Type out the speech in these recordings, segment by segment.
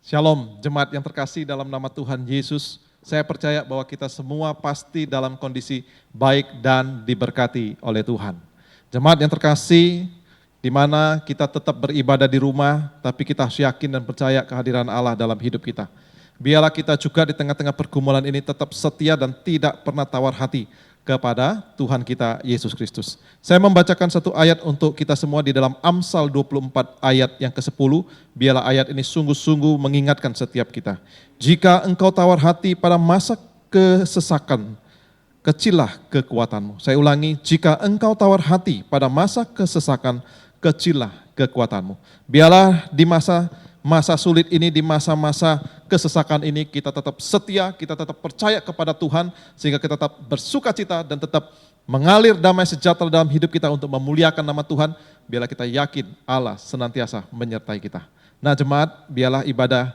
Shalom, jemaat yang terkasih dalam nama Tuhan Yesus. Saya percaya bahwa kita semua pasti dalam kondisi baik dan diberkati oleh Tuhan. Jemaat yang terkasih, di mana kita tetap beribadah di rumah, tapi kita harus yakin dan percaya kehadiran Allah dalam hidup kita. Biarlah kita juga di tengah-tengah pergumulan ini tetap setia dan tidak pernah tawar hati kepada Tuhan kita Yesus Kristus. Saya membacakan satu ayat untuk kita semua di dalam Amsal 24 ayat yang ke-10. Biarlah ayat ini sungguh-sungguh mengingatkan setiap kita. Jika engkau tawar hati pada masa kesesakan, kecillah kekuatanmu. Saya ulangi, jika engkau tawar hati pada masa kesesakan, kecillah kekuatanmu. Biarlah di masa sulit ini, di masa-masa kesesakan ini kita tetap setia, kita tetap percaya kepada Tuhan sehingga kita tetap bersukacita dan tetap mengalir damai sejahtera dalam hidup kita untuk memuliakan nama Tuhan. Biarlah kita yakin Allah senantiasa menyertai kita. Nah jemaat, biarlah ibadah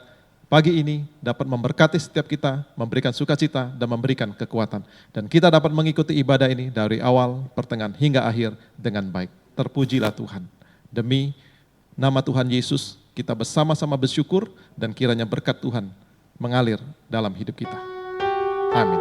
pagi ini dapat memberkati setiap kita, memberikan sukacita dan memberikan kekuatan. Dan kita dapat mengikuti ibadah ini dari awal, pertengahan hingga akhir dengan baik. Terpujilah Tuhan. Demi nama Tuhan Yesus, kita bersama-sama bersyukur dan kiranya berkat Tuhan mengalir dalam hidup kita. Amin.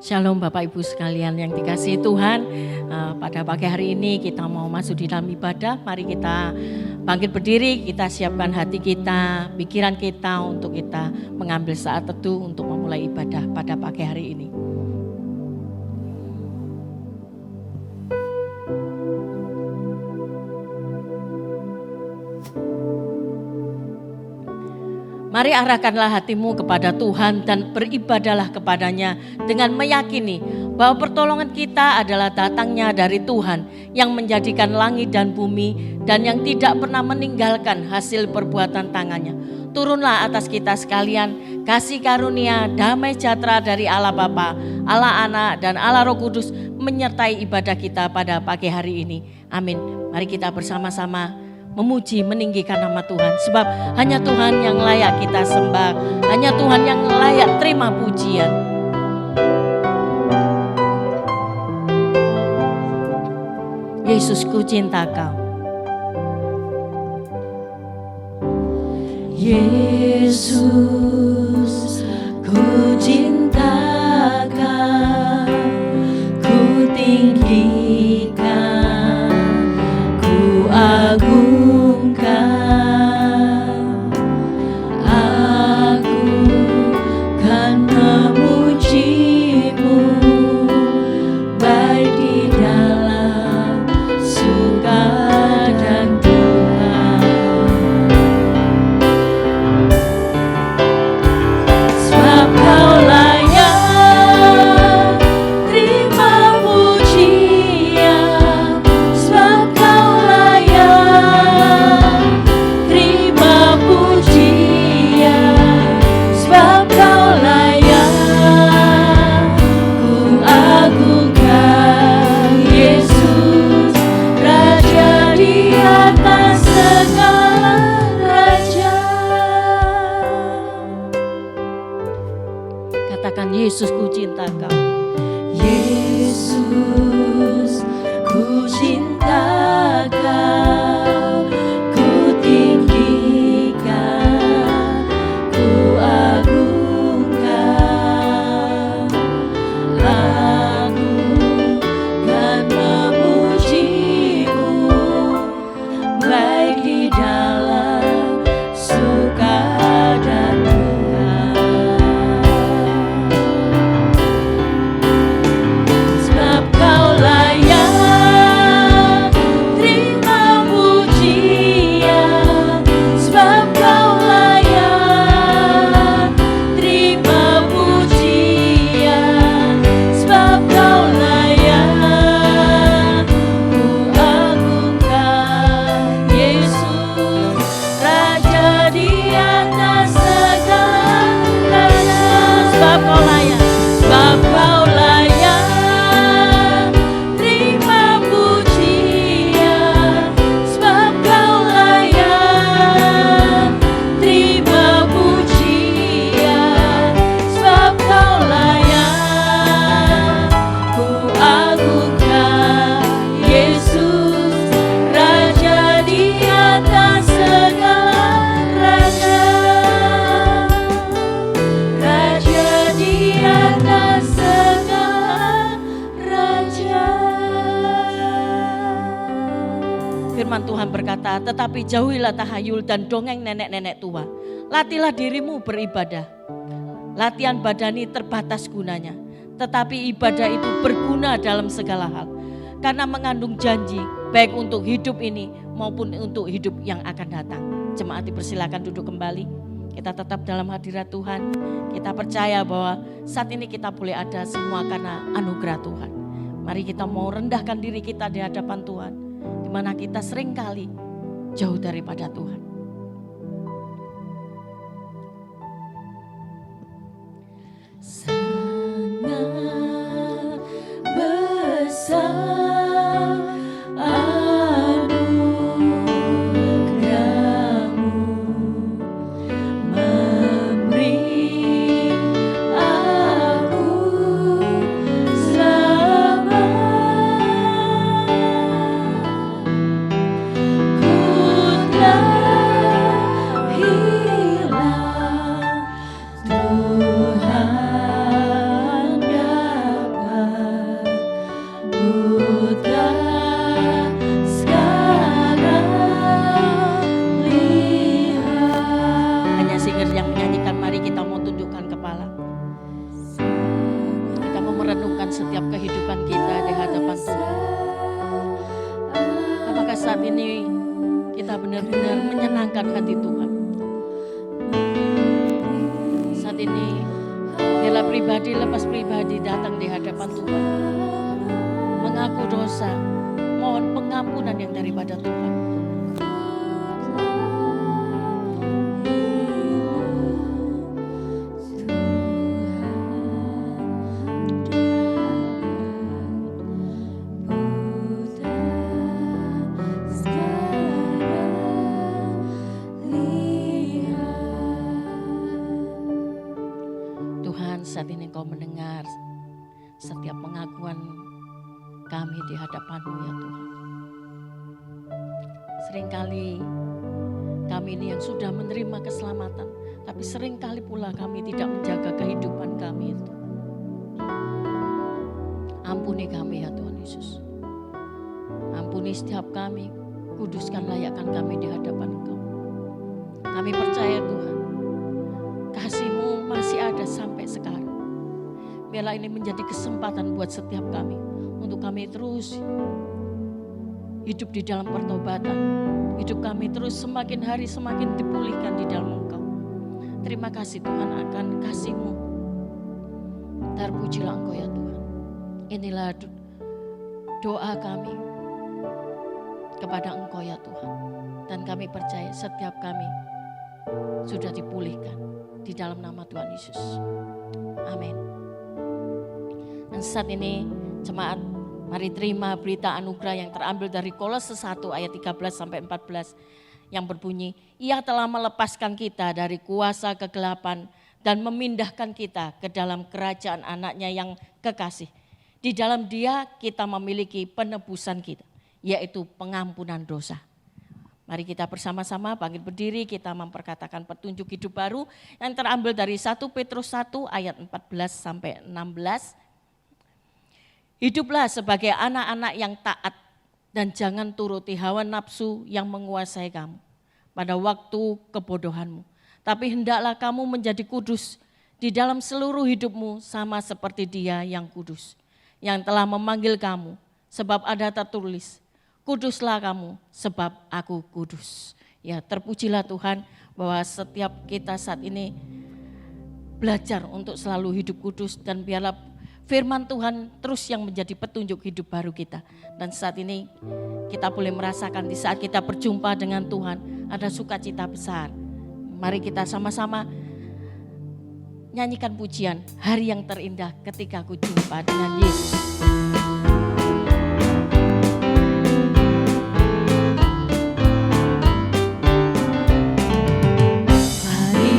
Shalom Bapak Ibu sekalian yang dikasihi Tuhan. Pada pagi hari ini kita mau masuk di dalam ibadah. Mari kita bangkit berdiri, kita siapkan hati kita, pikiran kita untuk kita mengambil saat teduh untuk memulai ibadah pada pagi hari ini. Mari arahkanlah hatimu kepada Tuhan dan beribadahlah kepadanya dengan meyakini bahwa pertolongan kita adalah datangnya dari Tuhan yang menjadikan langit dan bumi dan yang tidak pernah meninggalkan hasil perbuatan tangannya. Turunlah atas kita sekalian kasih karunia, damai sejahtera dari Allah Bapa, Allah Anak dan Allah Roh Kudus menyertai ibadah kita pada pagi hari ini. Amin. Mari kita bersama-sama memuji, meninggikan nama Tuhan. Sebab hanya Tuhan yang layak kita sembah. Hanya Tuhan yang layak terima pujian. Yesus, ku cinta Kau. Yesus, ku cinta Kau. Ku tinggikan, ku agungkan. Kau Yesus, ku cinta Kau. Yesus, ku cinta Kau, ku tinggikan, ku agungkan. Aku kan memuji-Mu, baik di dalam suka dan duka. Sebab Kau layak terima pujian, sebab Kau layak terima pujian, sebab Kau layak ku agungkan. Yesus, Raja di atas segala raja, sebab Kau layak, sebab Kau layak terima pujian, sebab Kau layak terima pujian, sebab Kau layak ku agungkan. Yesus, Raja di atas segala raja, Raja di atas segala raja. Firman Tuhan berkata, tetapi jauhilah tahayul dan dongeng nenek-nenek tua. Latihlah dirimu beribadah. Latihan badani terbatas gunanya, tetapi ibadah itu berguna dalam segala hal. Karena mengandung janji, baik untuk hidup ini maupun untuk hidup yang akan datang. Jemaat dipersilakan duduk kembali. Kita tetap dalam hadirat Tuhan. Kita percaya bahwa saat ini kita boleh ada semua karena anugerah Tuhan. Mari kita mau rendahkan diri kita di hadapan Tuhan, di mana kita seringkali jauh daripada Tuhan. Sangat besar anugerah-Mu, memberi aku selamat. Ku telah hilang, Tuhan dapat buta sekarang lihat. Hanya singer yang menyanyikan, mari kita mau tundukkan kepala. Kita mau merenungkan setiap kehidupan kita di hadapan Tuhan. Apakah saat ini kita benar-benar menyenangkan hati Tuhan? Saat ini bila pribadi lepas pribadi datang di hadapan Tuhan, mengaku dosa, mohon pengampunan yang daripada Tuhan. Tuhan, saat ini Engkau mendengar setiap pengakuan kami di hadapan-Mu ya Tuhan. Seringkali kami ini yang sudah menerima keselamatan, tapi seringkali pula kami tidak menjaga kehidupan kami itu. Ampuni kami ya Tuhan Yesus. Ampuni setiap kami, kuduskan layakkan kami di hadapan Engkau. Kami percaya Tuhan, kasih-Mu masih ada sampai sekarang. Biarlah ini menjadi kesempatan buat setiap kami, untuk kami terus hidup di dalam pertobatan. Hidup kami terus semakin hari semakin dipulihkan di dalam Engkau. Terima kasih Tuhan akan kasih-Mu. Terpujilah Engkau ya Tuhan. Inilah doa kami kepada Engkau ya Tuhan. Dan kami percaya setiap kami sudah dipulihkan di dalam nama Tuhan Yesus. Amin. Dan saat ini jemaat, mari terima berita anugerah yang terambil dari Kolose 1 ayat 13 sampai 14 yang berbunyi, Ia telah melepaskan kita dari kuasa kegelapan dan memindahkan kita ke dalam kerajaan anaknya yang kekasih. Di dalam Dia kita memiliki penebusan kita, yaitu pengampunan dosa. Mari kita bersama-sama bangkit berdiri, kita memperkatakan petunjuk hidup baru yang terambil dari 1 Petrus 1 ayat 14 sampai 16. Hiduplah sebagai anak-anak yang taat dan jangan turuti hawa nafsu yang menguasai kamu pada waktu kebodohanmu. Tapi hendaklah kamu menjadi kudus di dalam seluruh hidupmu sama seperti Dia yang kudus, yang telah memanggil kamu, sebab ada tertulis, kuduslah kamu sebab aku kudus. Ya, terpujilah Tuhan bahwa setiap kita saat ini belajar untuk selalu hidup kudus, dan biarlah firman Tuhan terus yang menjadi petunjuk hidup baru kita. Dan saat ini kita boleh merasakan di saat kita berjumpa dengan Tuhan ada sukacita besar. Mari kita sama-sama nyanyikan pujian hari yang terindah ketika aku jumpa dengan Yesus.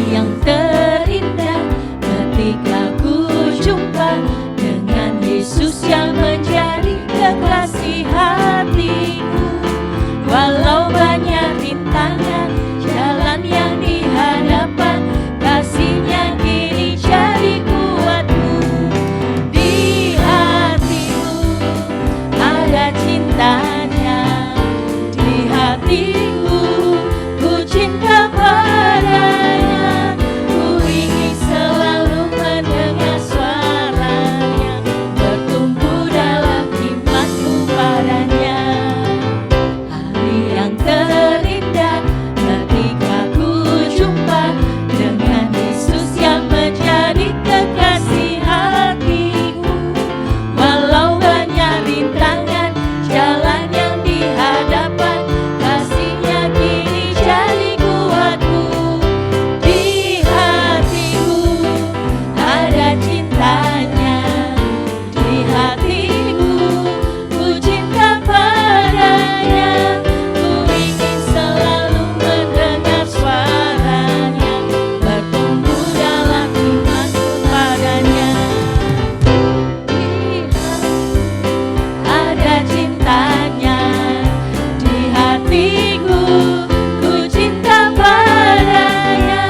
Yang terindah ketika ku jumpa dengan Yesus yang menjadi kekasih hatiku. Walau banyak rintangan jalan yang dihadapan, kasih-Nya kini jadi kuatku. Di hatiku ada cintanya, di hatiku ku cinta padanya. Ku ingin selalu mendengar suaranya, bertumbuh dalam imanku padanya. Hari yang terindah ketika ku jumpa dengan Yesus yang menjadi kekasih hatiku. Walau banyak rintangan jalan yang dihadapan, kasih-Nya kini jadi kuatku. Di hatiku ada cintanya, di hatiku ku cinta padanya. Ku ingin selalu mendengar suaranya, bertumbuh dalam imanku padanya. Ada cintanya, di hatiku ku cinta padanya.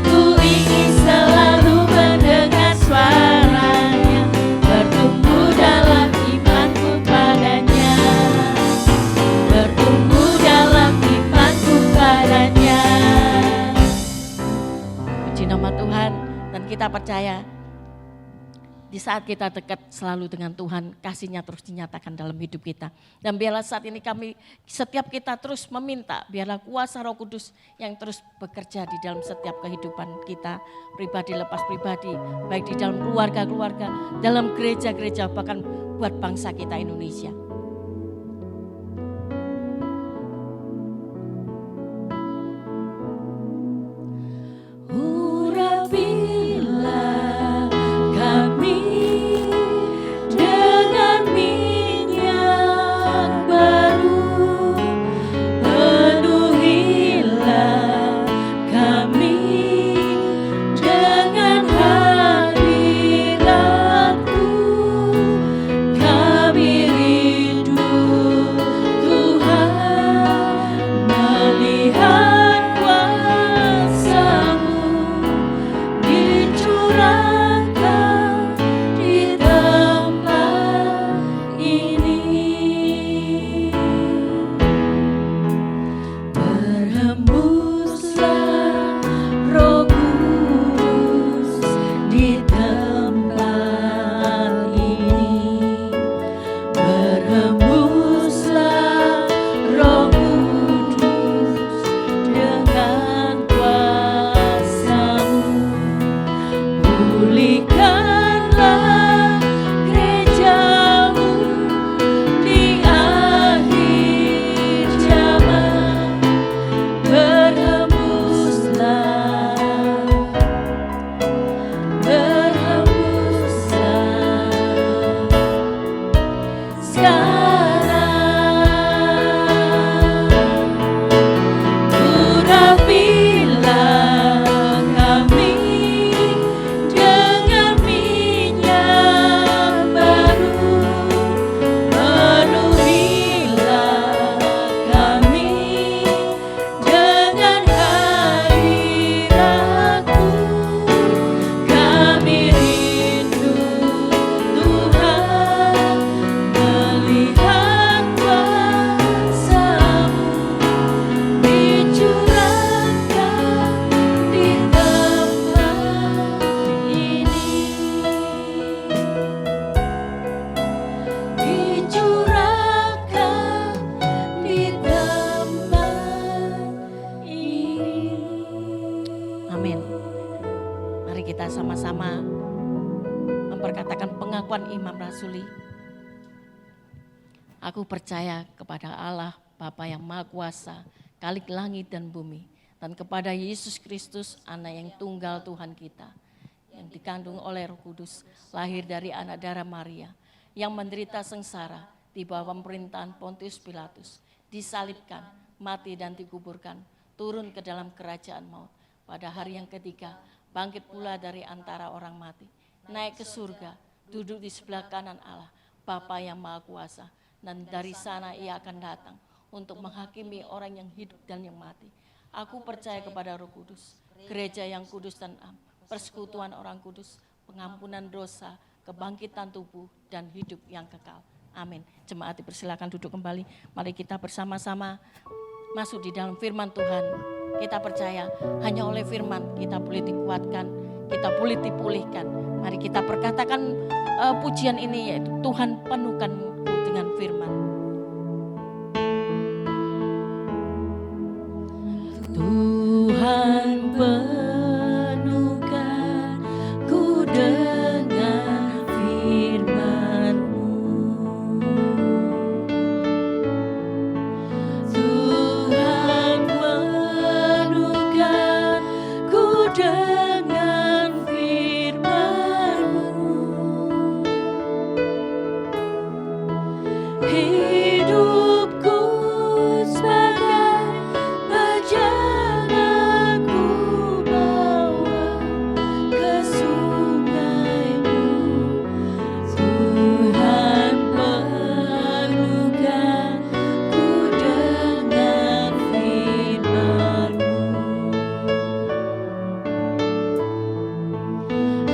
Ku ingin selalu mendengar suaranya, bertumbuh dalam imanku padanya, bertumbuh dalam imanku padanya. Puji nama Tuhan, dan kita percaya di saat kita dekat selalu dengan Tuhan, kasih-Nya terus dinyatakan dalam hidup kita. Dan biarlah saat ini setiap kita terus meminta, biarlah kuasa Roh Kudus yang terus bekerja di dalam setiap kehidupan kita, pribadi lepas pribadi, baik di dalam keluarga-keluarga, dalam gereja-gereja, bahkan buat bangsa kita Indonesia. Urapilah kami dengan minyak baru, penuhilah kami dengan hadirat-Mu. Kami kita sama-sama memperkatakan pengakuan iman rasuli. Aku percaya kepada Allah Bapa yang Maha Kuasa, Khalik langit dan bumi, dan kepada Yesus Kristus, Anak yang tunggal Tuhan kita, yang dikandung oleh Roh Kudus, lahir dari anak darah Maria, yang menderita sengsara di bawah pemerintahan Pontius Pilatus, disalibkan, mati dan dikuburkan, turun ke dalam kerajaan maut. Pada hari yang ketiga, bangkit pula dari antara orang mati, naik ke surga, duduk di sebelah kanan Allah, Bapa yang Maha Kuasa, dan dari sana ia akan datang untuk menghakimi orang yang hidup dan yang mati. Aku percaya kepada Roh Kudus, gereja yang kudus dan am, persekutuan orang kudus, pengampunan dosa, kebangkitan tubuh, dan hidup yang kekal. Amin. Jemaat dipersilakan duduk kembali. Mari kita bersama-sama masuk di dalam firman Tuhan. Kita percaya hanya oleh firman kita boleh dikuatkan, kita boleh dipulihkan. Mari kita perkatakan pujian ini, yaitu Tuhan penuhkanku dengan firman. Tuhan penuhkanku dengan firman-Mu. Tuhan penuhkanku dengan firman-Mu. Hidupku sebagai bejana ku bawa ke sungai-Mu. Tuhan penuhkanku dengan firman-Mu.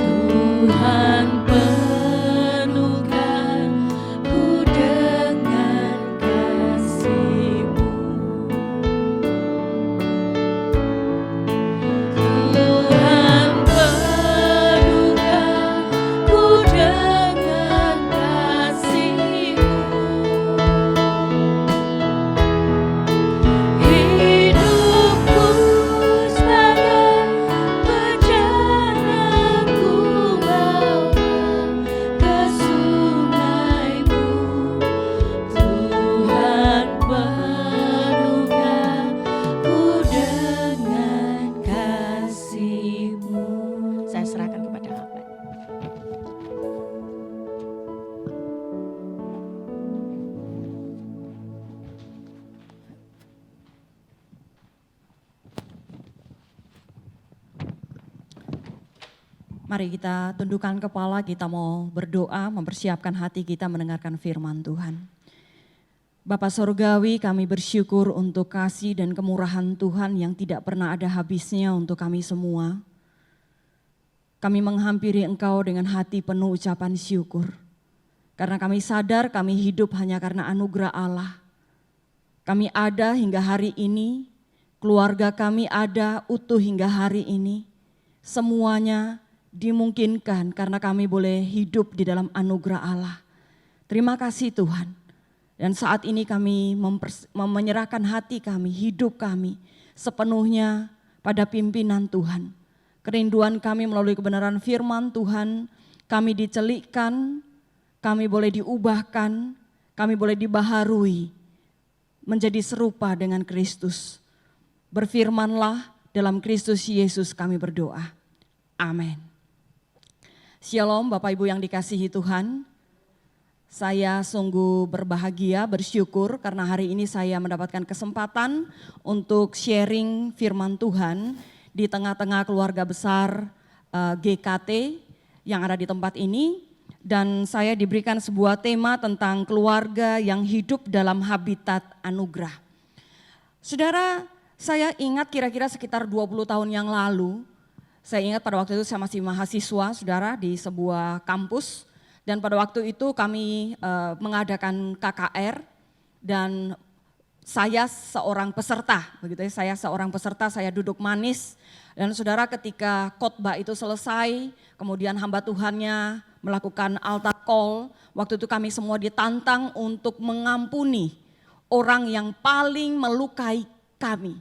Tuhan penuhkanku dengan kasih-Mu. Tuhan penuhkanku dengan kasih-Mu. Hidupku sebagai bejana ku bawa ke sungai-Mu. Tuhan penuhkanku dengan kasih-Mu. Saya serahkan kepada Abah. Mari kita tundukkan kepala, kita mau berdoa, mempersiapkan hati kita mendengarkan firman Tuhan. Bapa Sorgawi, kami bersyukur untuk kasih dan kemurahan Tuhan yang tidak pernah ada habisnya untuk kami semua. Kami menghampiri Engkau dengan hati penuh ucapan syukur. Karena kami sadar kami hidup hanya karena anugerah Allah. Kami ada hingga hari ini, keluarga kami ada utuh hingga hari ini. Semuanya dimungkinkan karena kami boleh hidup di dalam anugerah Allah. Terima kasih Tuhan. Dan saat ini kami menyerahkan hati kami, hidup kami sepenuhnya pada pimpinan Tuhan. Kerinduan kami melalui kebenaran firman Tuhan, kami dicelikkan, kami boleh diubahkan, kami boleh dibaharui menjadi serupa dengan Kristus. Berfirmanlah, dalam Kristus Yesus kami berdoa. Amin. Shalom Bapak Ibu yang dikasihi Tuhan. Saya sungguh berbahagia, bersyukur karena hari ini saya mendapatkan kesempatan untuk sharing firman Tuhan di tengah-tengah keluarga besar GKT yang ada di tempat ini. Dan saya diberikan sebuah tema tentang keluarga yang hidup dalam habitat anugerah. Saudara, saya ingat kira-kira sekitar 20 tahun yang lalu, saya ingat pada waktu itu saya masih mahasiswa, saudara, di sebuah kampus. Dan pada waktu itu kami mengadakan KKR dan saya seorang peserta, begitu ya, saya duduk manis. Dan saudara, ketika khotbah itu selesai, kemudian hamba Tuhannya melakukan altar call, waktu itu kami semua ditantang untuk mengampuni orang yang paling melukai kami.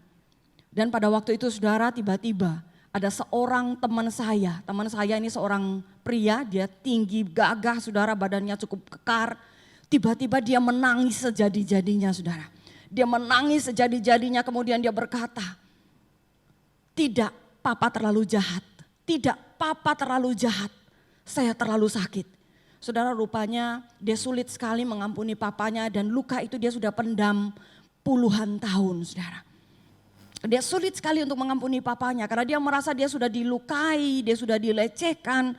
Dan pada waktu itu saudara, tiba-tiba Ada seorang teman saya ini seorang pria, dia tinggi, gagah saudara, badannya cukup kekar. Tiba-tiba dia menangis sejadi-jadinya saudara. Dia menangis sejadi-jadinya kemudian dia berkata, tidak, papa terlalu jahat. Tidak, papa terlalu jahat. Saya terlalu sakit. Saudara, rupanya dia sulit sekali mengampuni papanya dan luka itu dia sudah pendam puluhan tahun saudara. Dia sulit sekali untuk mengampuni papanya karena dia merasa dia sudah dilukai, dia sudah dilecehkan.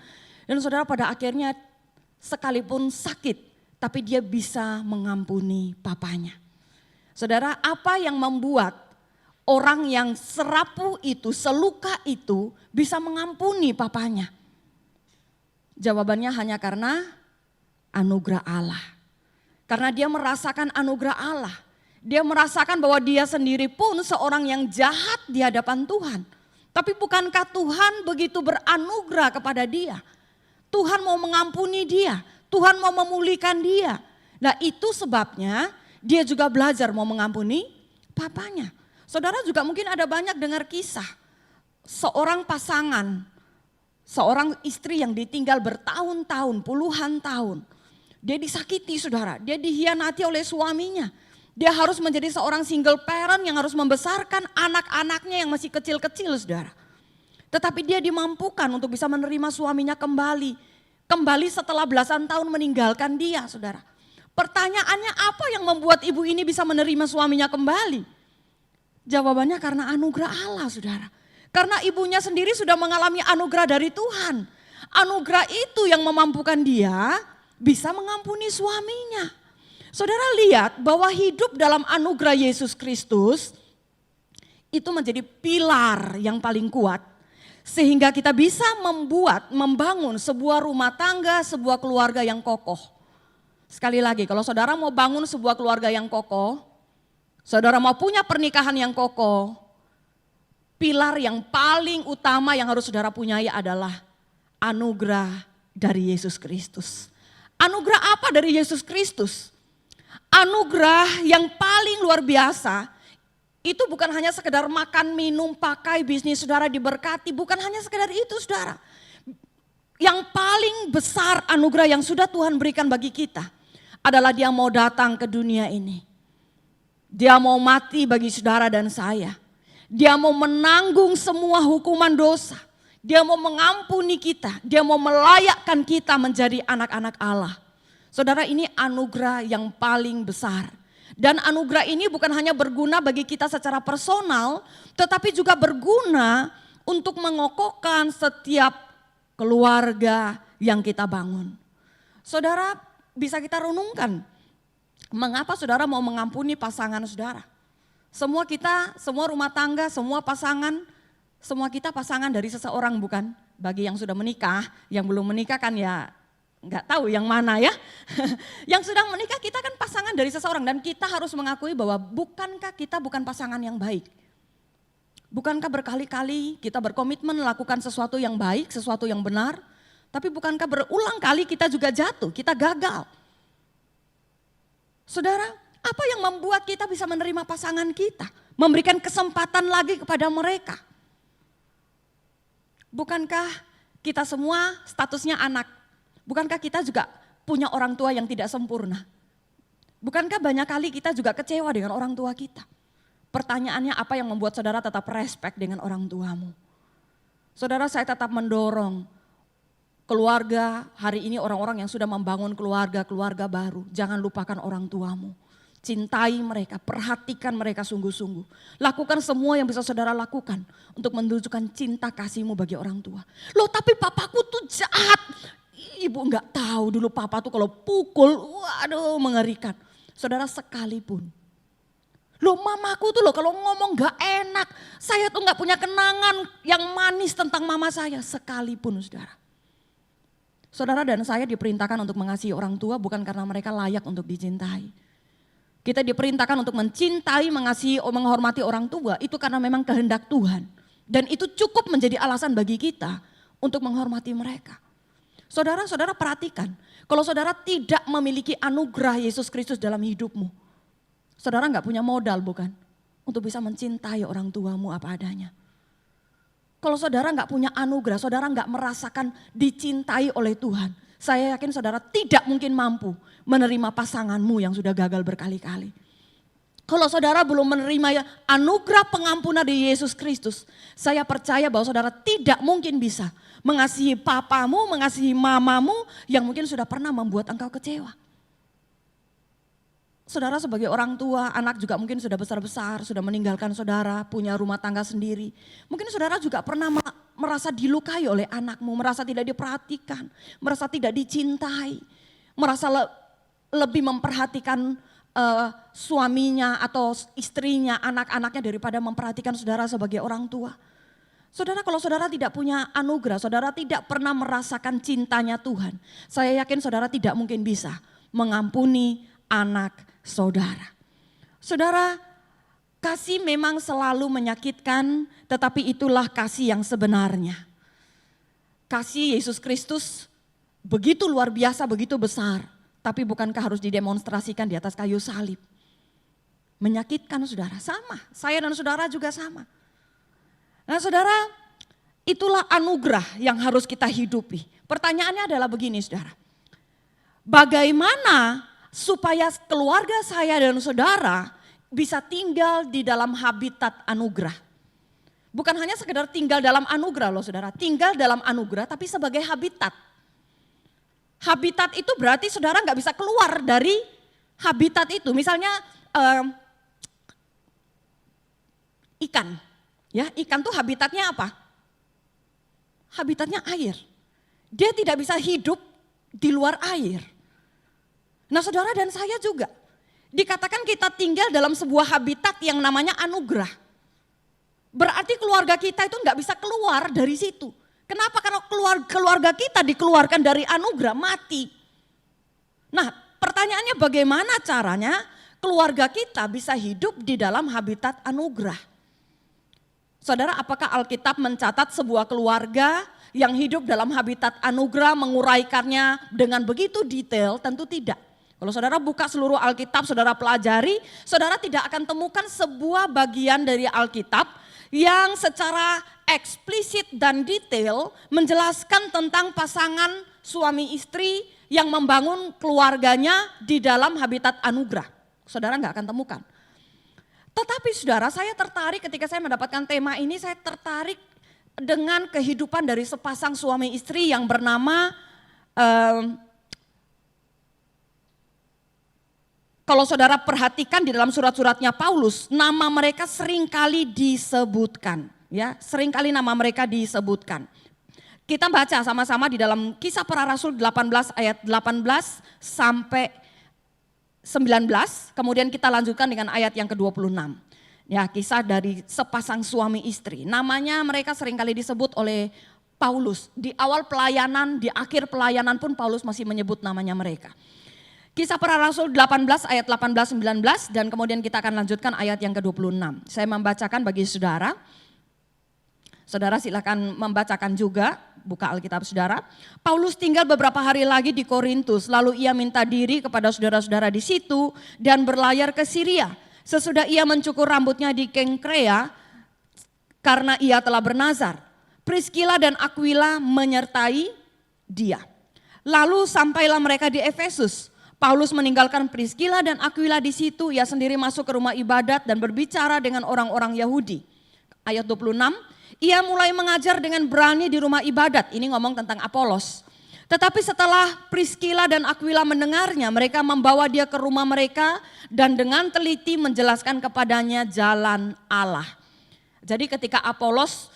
Dan saudara, pada akhirnya sekalipun sakit tapi dia bisa mengampuni papanya. Saudara, apa yang membuat orang yang serapuh itu, seluka itu bisa mengampuni papanya? Jawabannya hanya karena anugerah Allah. Karena dia merasakan anugerah Allah. Dia merasakan bahwa dia sendiri pun seorang yang jahat di hadapan Tuhan. Tapi bukankah Tuhan begitu beranugerah kepada dia? Tuhan mau mengampuni dia. Tuhan mau memulihkan dia. Nah, itu sebabnya dia juga belajar mau mengampuni papanya. Saudara juga mungkin ada banyak dengar kisah. Seorang pasangan, seorang istri yang ditinggal bertahun-tahun, puluhan tahun. Dia disakiti saudara, dia dihianati oleh suaminya. Dia harus menjadi seorang single parent yang harus membesarkan anak-anaknya yang masih kecil-kecil saudara. Tetapi dia dimampukan untuk bisa menerima suaminya kembali. Kembali setelah belasan tahun meninggalkan dia saudara. Pertanyaannya, apa yang membuat ibu ini bisa menerima suaminya kembali? Jawabannya karena anugerah Allah saudara. Karena ibunya sendiri sudah mengalami anugerah dari Tuhan. Anugerah itu yang memampukan dia bisa mengampuni suaminya. Saudara lihat bahwa hidup dalam anugerah Yesus Kristus itu menjadi pilar yang paling kuat. Sehingga kita bisa membangun sebuah rumah tangga, sebuah keluarga yang kokoh. Sekali lagi, kalau saudara mau bangun sebuah keluarga yang kokoh, saudara mau punya pernikahan yang kokoh, pilar yang paling utama yang harus saudara punyai adalah anugerah dari Yesus Kristus. Anugerah apa dari Yesus Kristus? Anugerah yang paling luar biasa, itu bukan hanya sekedar makan, minum, pakai, bisnis saudara diberkati, bukan hanya sekedar itu saudara. Yang paling besar anugerah yang sudah Tuhan berikan bagi kita adalah dia mau datang ke dunia ini. Dia mau mati bagi saudara dan saya. Dia mau menanggung semua hukuman dosa. Dia mau mengampuni kita. Dia mau melayakkan kita menjadi anak-anak Allah. Saudara, ini anugerah yang paling besar. Dan anugerah ini bukan hanya berguna bagi kita secara personal, tetapi juga berguna untuk mengokohkan setiap keluarga yang kita bangun. Saudara, bisa kita renungkan, mengapa saudara mau mengampuni pasangan saudara? Semua kita, semua rumah tangga, semua pasangan, semua kita pasangan dari seseorang bukan? Bagi yang sudah menikah, yang belum menikah kan ya nggak tahu yang mana ya. Yang sudah menikah kita kan pasangan dari seseorang dan kita harus mengakui bahwa bukankah kita bukan pasangan yang baik? Bukankah berkali-kali kita berkomitmen melakukan sesuatu yang baik, sesuatu yang benar, tapi bukankah berulang kali kita juga jatuh, kita gagal? Saudara, apa yang membuat kita bisa menerima pasangan kita? Memberikan kesempatan lagi kepada mereka. Bukankah kita semua statusnya anak? Bukankah kita juga punya orang tua yang tidak sempurna? Bukankah banyak kali kita juga kecewa dengan orang tua kita? Pertanyaannya, apa yang membuat saudara tetap respect dengan orang tuamu? Saudara, saya tetap mendorong keluarga hari ini, orang-orang yang sudah membangun keluarga baru. Jangan lupakan orang tuamu. Cintai mereka, perhatikan mereka sungguh-sungguh. Lakukan semua yang bisa saudara lakukan untuk menunjukkan cinta kasihmu bagi orang tua. Loh, tapi papaku tuh jahat. Ibu enggak tahu dulu papa tuh kalau pukul, waduh mengerikan. Saudara, sekalipun. Loh, mamaku tuh loh kalau ngomong enggak enak. Saya tuh enggak punya kenangan yang manis tentang mama saya. Sekalipun saudara. Saudara dan saya diperintahkan untuk mengasihi orang tua bukan karena mereka layak untuk dicintai. Kita diperintahkan untuk mencintai, mengasihi, menghormati orang tua. Itu karena memang kehendak Tuhan. Dan itu cukup menjadi alasan bagi kita untuk menghormati mereka. Saudara-saudara perhatikan, kalau saudara tidak memiliki anugerah Yesus Kristus dalam hidupmu, saudara enggak punya modal bukan? Untuk bisa mencintai orang tuamu apa adanya. Kalau saudara nggak punya anugerah, saudara nggak merasakan dicintai oleh Tuhan, saya yakin saudara tidak mungkin mampu menerima pasanganmu yang sudah gagal berkali-kali. Kalau saudara belum menerima anugerah pengampunan dari Yesus Kristus, saya percaya bahwa saudara tidak mungkin bisa mengasihi papamu, mengasihi mamamu yang mungkin sudah pernah membuat engkau kecewa. Saudara sebagai orang tua, anak juga mungkin sudah besar-besar, sudah meninggalkan saudara, punya rumah tangga sendiri. Mungkin saudara juga pernah merasa dilukai oleh anakmu, merasa tidak diperhatikan, merasa tidak dicintai, merasa lebih memperhatikan suaminya atau istrinya, anak-anaknya daripada memperhatikan saudara sebagai orang tua. Saudara, kalau saudara tidak punya anugerah, saudara tidak pernah merasakan cintanya Tuhan, saya yakin saudara tidak mungkin bisa mengampuni anak saudara. Saudara, kasih memang selalu menyakitkan, tetapi itulah kasih yang sebenarnya. Kasih Yesus Kristus begitu luar biasa, begitu besar, tapi bukankah harus didemonstrasikan di atas kayu salib? Menyakitkan saudara, sama. Saya dan saudara juga sama. Nah saudara, itulah anugerah yang harus kita hidupi. Pertanyaannya adalah begini saudara. Bagaimana supaya keluarga saya dan saudara bisa tinggal di dalam habitat anugerah? Bukan hanya sekedar tinggal dalam anugerah loh saudara. Tinggal dalam anugerah tapi sebagai habitat. Habitat itu berarti saudara nggak bisa keluar dari habitat itu. Misalnya ikan. Ya, ikan tuh habitatnya apa? Habitatnya air. Dia tidak bisa hidup di luar air. Nah saudara dan saya juga. Dikatakan kita tinggal dalam sebuah habitat yang namanya anugerah. Berarti keluarga kita itu nggak bisa keluar dari situ. Kenapa? Karena keluarga kita dikeluarkan dari anugerah, mati. Nah pertanyaannya bagaimana caranya keluarga kita bisa hidup di dalam habitat anugerah? Saudara, apakah Alkitab mencatat sebuah keluarga yang hidup dalam habitat anugerah menguraikannya dengan begitu detail? Tentu tidak. Kalau saudara buka seluruh Alkitab, saudara pelajari, saudara tidak akan temukan sebuah bagian dari Alkitab yang secara eksplisit dan detail menjelaskan tentang pasangan suami istri yang membangun keluarganya di dalam habitat anugerah. Saudara nggak akan temukan. Tetapi saudara, saya tertarik ketika saya mendapatkan tema ini, saya tertarik dengan kehidupan dari sepasang suami istri yang bernama, kalau saudara perhatikan di dalam surat-suratnya Paulus, nama mereka seringkali disebutkan. Ya, seringkali nama mereka disebutkan. Kita baca sama-sama di dalam Kisah Para Rasul 18 ayat 18 sampai 19, kemudian kita lanjutkan dengan ayat yang ke-26. Ya, kisah dari sepasang suami istri. Namanya mereka seringkali disebut oleh Paulus. Di awal pelayanan, di akhir pelayanan pun Paulus masih menyebut namanya mereka. Kisah Para Rasul 18 ayat 18-19 dan kemudian kita akan lanjutkan ayat yang ke-26. Saya membacakan bagi saudara. Saudara silakan membacakan juga, buka Alkitab saudara. Paulus tinggal beberapa hari lagi di Korintus, lalu ia minta diri kepada saudara-saudara di situ dan berlayar ke Syria. Sesudah ia mencukur rambutnya di Kengkrea karena ia telah bernazar. Priscilla dan Aquila menyertai dia. Lalu sampailah mereka di Efesus. Paulus meninggalkan Priscilla dan Aquila di situ, ia sendiri masuk ke rumah ibadat dan berbicara dengan orang-orang Yahudi. Ayat 26. Ia mulai mengajar dengan berani di rumah ibadat. Ini ngomong tentang Apolos. Tetapi setelah Priscilla dan Aquila mendengarnya, mereka membawa dia ke rumah mereka dan dengan teliti menjelaskan kepadanya jalan Allah. Jadi ketika Apolos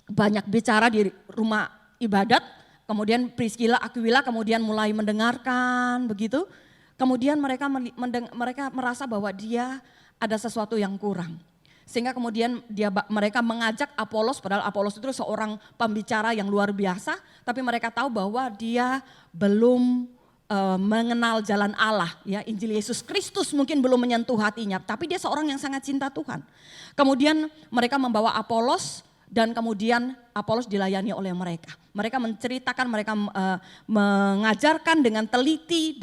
banyak bicara di rumah ibadat, kemudian Priscilla, Aquila kemudian mulai mendengarkan begitu. Kemudian mereka merasa bahwa dia ada sesuatu yang kurang. Sehingga kemudian mereka mengajak Apolos, padahal Apolos itu seorang pembicara yang luar biasa, tapi mereka tahu bahwa dia belum mengenal jalan Allah, ya Injil Yesus Kristus mungkin belum menyentuh hatinya, tapi dia seorang yang sangat cinta Tuhan. Kemudian mereka membawa Apolos dan kemudian Apolos dilayani oleh mereka. Mereka menceritakan, mereka mengajarkan dengan teliti,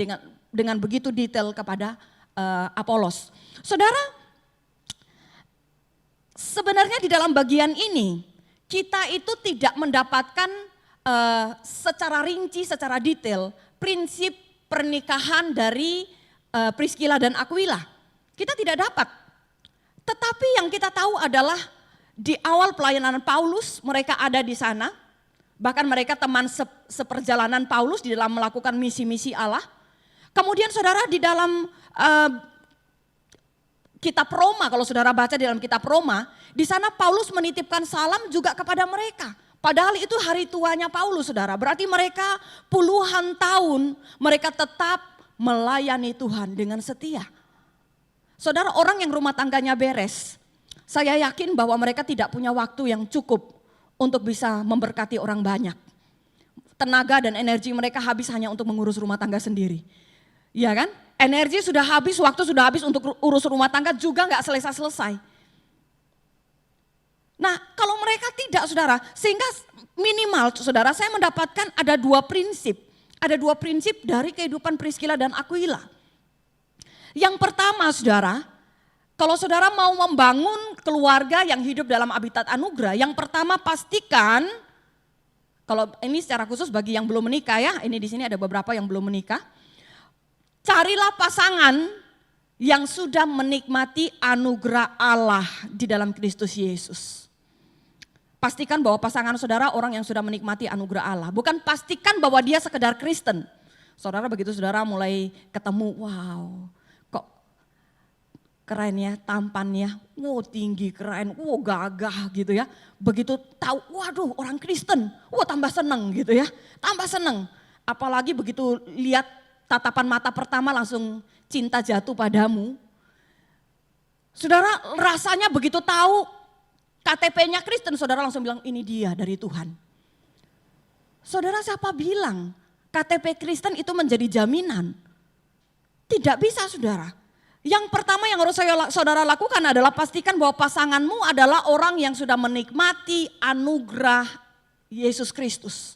dengan begitu detail kepada Apolos. Saudara, sebenarnya di dalam bagian ini kita itu tidak mendapatkan secara rinci, secara detail prinsip pernikahan dari Priscilla dan Aquila. Kita tidak dapat. Tetapi yang kita tahu adalah di awal pelayanan Paulus mereka ada di sana. Bahkan mereka teman seperjalanan Paulus di dalam melakukan misi-misi Allah. Kemudian saudara di dalam kitab Roma, kalau saudara baca di dalam kitab Roma, di sana Paulus menitipkan salam juga kepada mereka. Padahal itu hari tuanya Paulus, saudara. Berarti mereka puluhan tahun mereka tetap melayani Tuhan dengan setia. Saudara, orang yang rumah tangganya beres, saya yakin bahwa mereka tidak punya waktu yang cukup untuk bisa memberkati orang banyak. Tenaga dan energi mereka habis hanya untuk mengurus rumah tangga sendiri. Iya kan? Energi sudah habis, waktu sudah habis untuk urus rumah tangga juga nggak selesai-selesai. Nah, kalau mereka tidak, saudara, sehingga minimal, saudara, saya mendapatkan ada dua prinsip. Ada dua prinsip dari kehidupan Priscilla dan Aquila. Yang pertama, saudara, kalau saudara mau membangun keluarga yang hidup dalam habitat anugerah, yang pertama pastikan, kalau ini secara khusus bagi yang belum menikah ya, ini di sini ada beberapa yang belum menikah, carilah pasangan yang sudah menikmati anugerah Allah di dalam Kristus Yesus. Pastikan bahwa pasangan saudara orang yang sudah menikmati anugerah Allah. Bukan pastikan bahwa dia sekedar Kristen. Saudara begitu saudara mulai ketemu, wow kok keren ya tampannya, wow tinggi keren, wow gagah gitu ya. Begitu tahu, waduh orang Kristen, wow tambah seneng gitu ya. Tambah seneng, apalagi begitu lihat tatapan mata pertama langsung cinta jatuh padamu. Saudara rasanya begitu tahu KTP-nya Kristen, saudara langsung bilang ini dia dari Tuhan. Saudara siapa bilang KTP Kristen itu menjadi jaminan? Tidak bisa saudara. Yang pertama yang harus saudara lakukan adalah pastikan bahwa pasanganmu adalah orang yang sudah menikmati anugerah Yesus Kristus.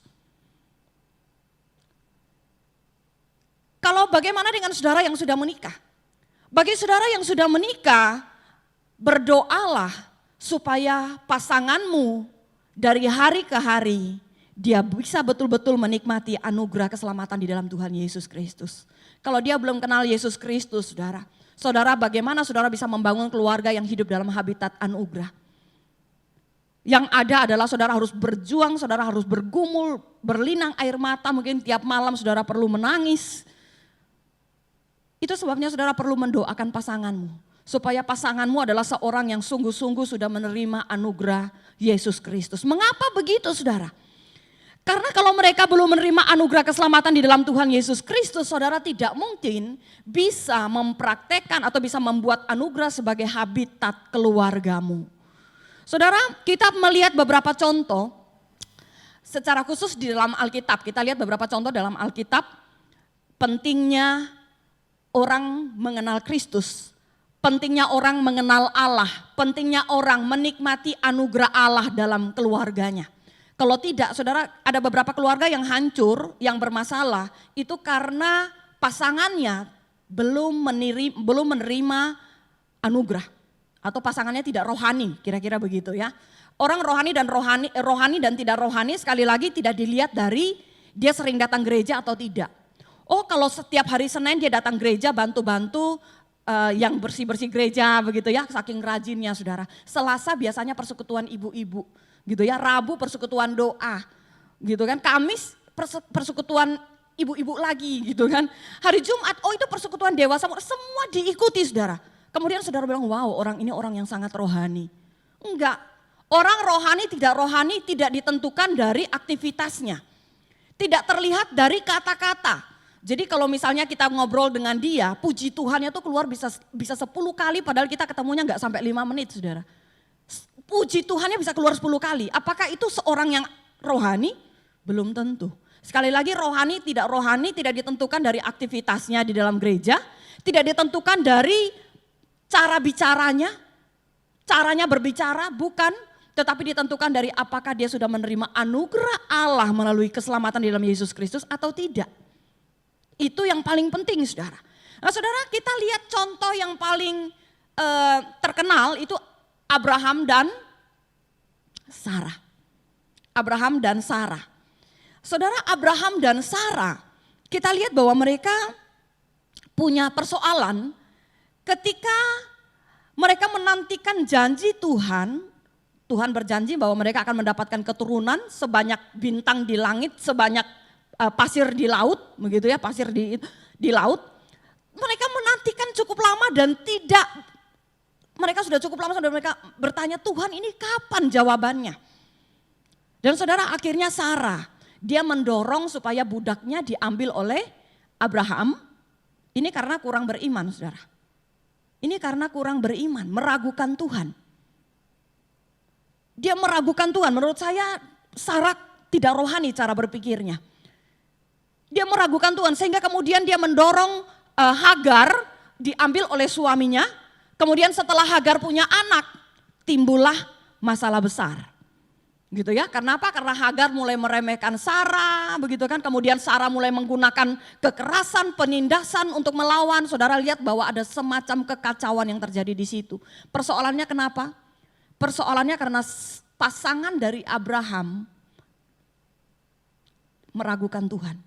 Kalau bagaimana dengan saudara yang sudah menikah? Bagi saudara yang sudah menikah, berdoalah supaya pasanganmu dari hari ke hari dia bisa betul-betul menikmati anugerah keselamatan di dalam Tuhan Yesus Kristus. Kalau dia belum kenal Yesus Kristus, saudara bagaimana saudara bisa membangun keluarga yang hidup dalam habitat anugerah? Yang ada adalah saudara harus berjuang, saudara harus bergumul, berlinang air mata, mungkin tiap malam saudara perlu menangis. Itu sebabnya saudara perlu mendoakan pasanganmu. Supaya pasanganmu adalah seorang yang sungguh-sungguh sudah menerima anugerah Yesus Kristus. Mengapa begitu saudara? Karena kalau mereka belum menerima anugerah keselamatan di dalam Tuhan Yesus Kristus, saudara tidak mungkin bisa mempraktekkan atau bisa membuat anugerah sebagai habitat keluargamu. Saudara, kita melihat beberapa contoh secara khusus di dalam Alkitab. Kita lihat beberapa contoh dalam Alkitab pentingnya orang mengenal Kristus. Pentingnya orang mengenal Allah, pentingnya orang menikmati anugerah Allah dalam keluarganya. Kalau tidak, saudara, ada beberapa keluarga yang hancur, yang bermasalah, itu karena pasangannya belum menerima anugerah. Atau pasangannya tidak rohani, kira-kira begitu ya. Orang rohani dan tidak rohani sekali lagi tidak dilihat dari dia sering datang gereja atau tidak. Oh kalau setiap hari Senin dia datang gereja bantu-bantu, yang bersih-bersih gereja begitu ya, saking rajinnya saudara. Selasa biasanya persekutuan ibu-ibu gitu ya, Rabu persekutuan doa gitu kan, Kamis persekutuan ibu-ibu lagi gitu kan. Hari Jumat, oh itu persekutuan dewasa, semua diikuti saudara. Kemudian saudara bilang, wow orang ini orang yang sangat rohani. Enggak, orang rohani tidak ditentukan dari aktivitasnya. Tidak terlihat dari kata-kata. Jadi kalau misalnya kita ngobrol dengan dia, puji Tuhannya tuh keluar bisa 10 kali padahal kita ketemunya enggak sampai 5 menit saudara. Puji Tuhannya bisa keluar 10 kali. Apakah itu seorang yang rohani? Belum tentu. Sekali lagi rohani tidak ditentukan dari aktivitasnya di dalam gereja. Tidak ditentukan dari cara bicaranya, caranya berbicara, bukan. Tetapi ditentukan dari apakah dia sudah menerima anugerah Allah melalui keselamatan di dalam Yesus Kristus atau tidak. Itu yang paling penting saudara. Nah saudara kita lihat contoh yang paling terkenal itu Abraham dan Sarah. Abraham dan Sarah. Saudara, Abraham dan Sarah, kita lihat bahwa mereka punya persoalan ketika mereka menantikan janji Tuhan. Tuhan berjanji bahwa mereka akan mendapatkan keturunan sebanyak bintang di langit, sebanyak pasir di laut, begitu ya, pasir di laut. Mereka menantikan cukup lama dan mereka sudah cukup lama sudah mereka bertanya, Tuhan ini kapan jawabannya? Dan saudara, akhirnya Sarah, dia mendorong supaya budaknya diambil oleh Abraham. Ini karena kurang beriman, saudara. Ini karena kurang beriman, meragukan Tuhan. Dia meragukan Tuhan, menurut saya Sarah tidak rohani cara berpikirnya. Dia meragukan Tuhan sehingga kemudian dia mendorong Hagar diambil oleh suaminya. Kemudian setelah Hagar punya anak, timbullah masalah besar. Gitu ya, kenapa? Karena Hagar mulai meremehkan Sarah, begitu kan. Kemudian Sarah mulai menggunakan kekerasan, penindasan untuk melawan. Saudara lihat bahwa ada semacam kekacauan yang terjadi di situ. Persoalannya kenapa? Persoalannya karena pasangan dari Abraham meragukan Tuhan.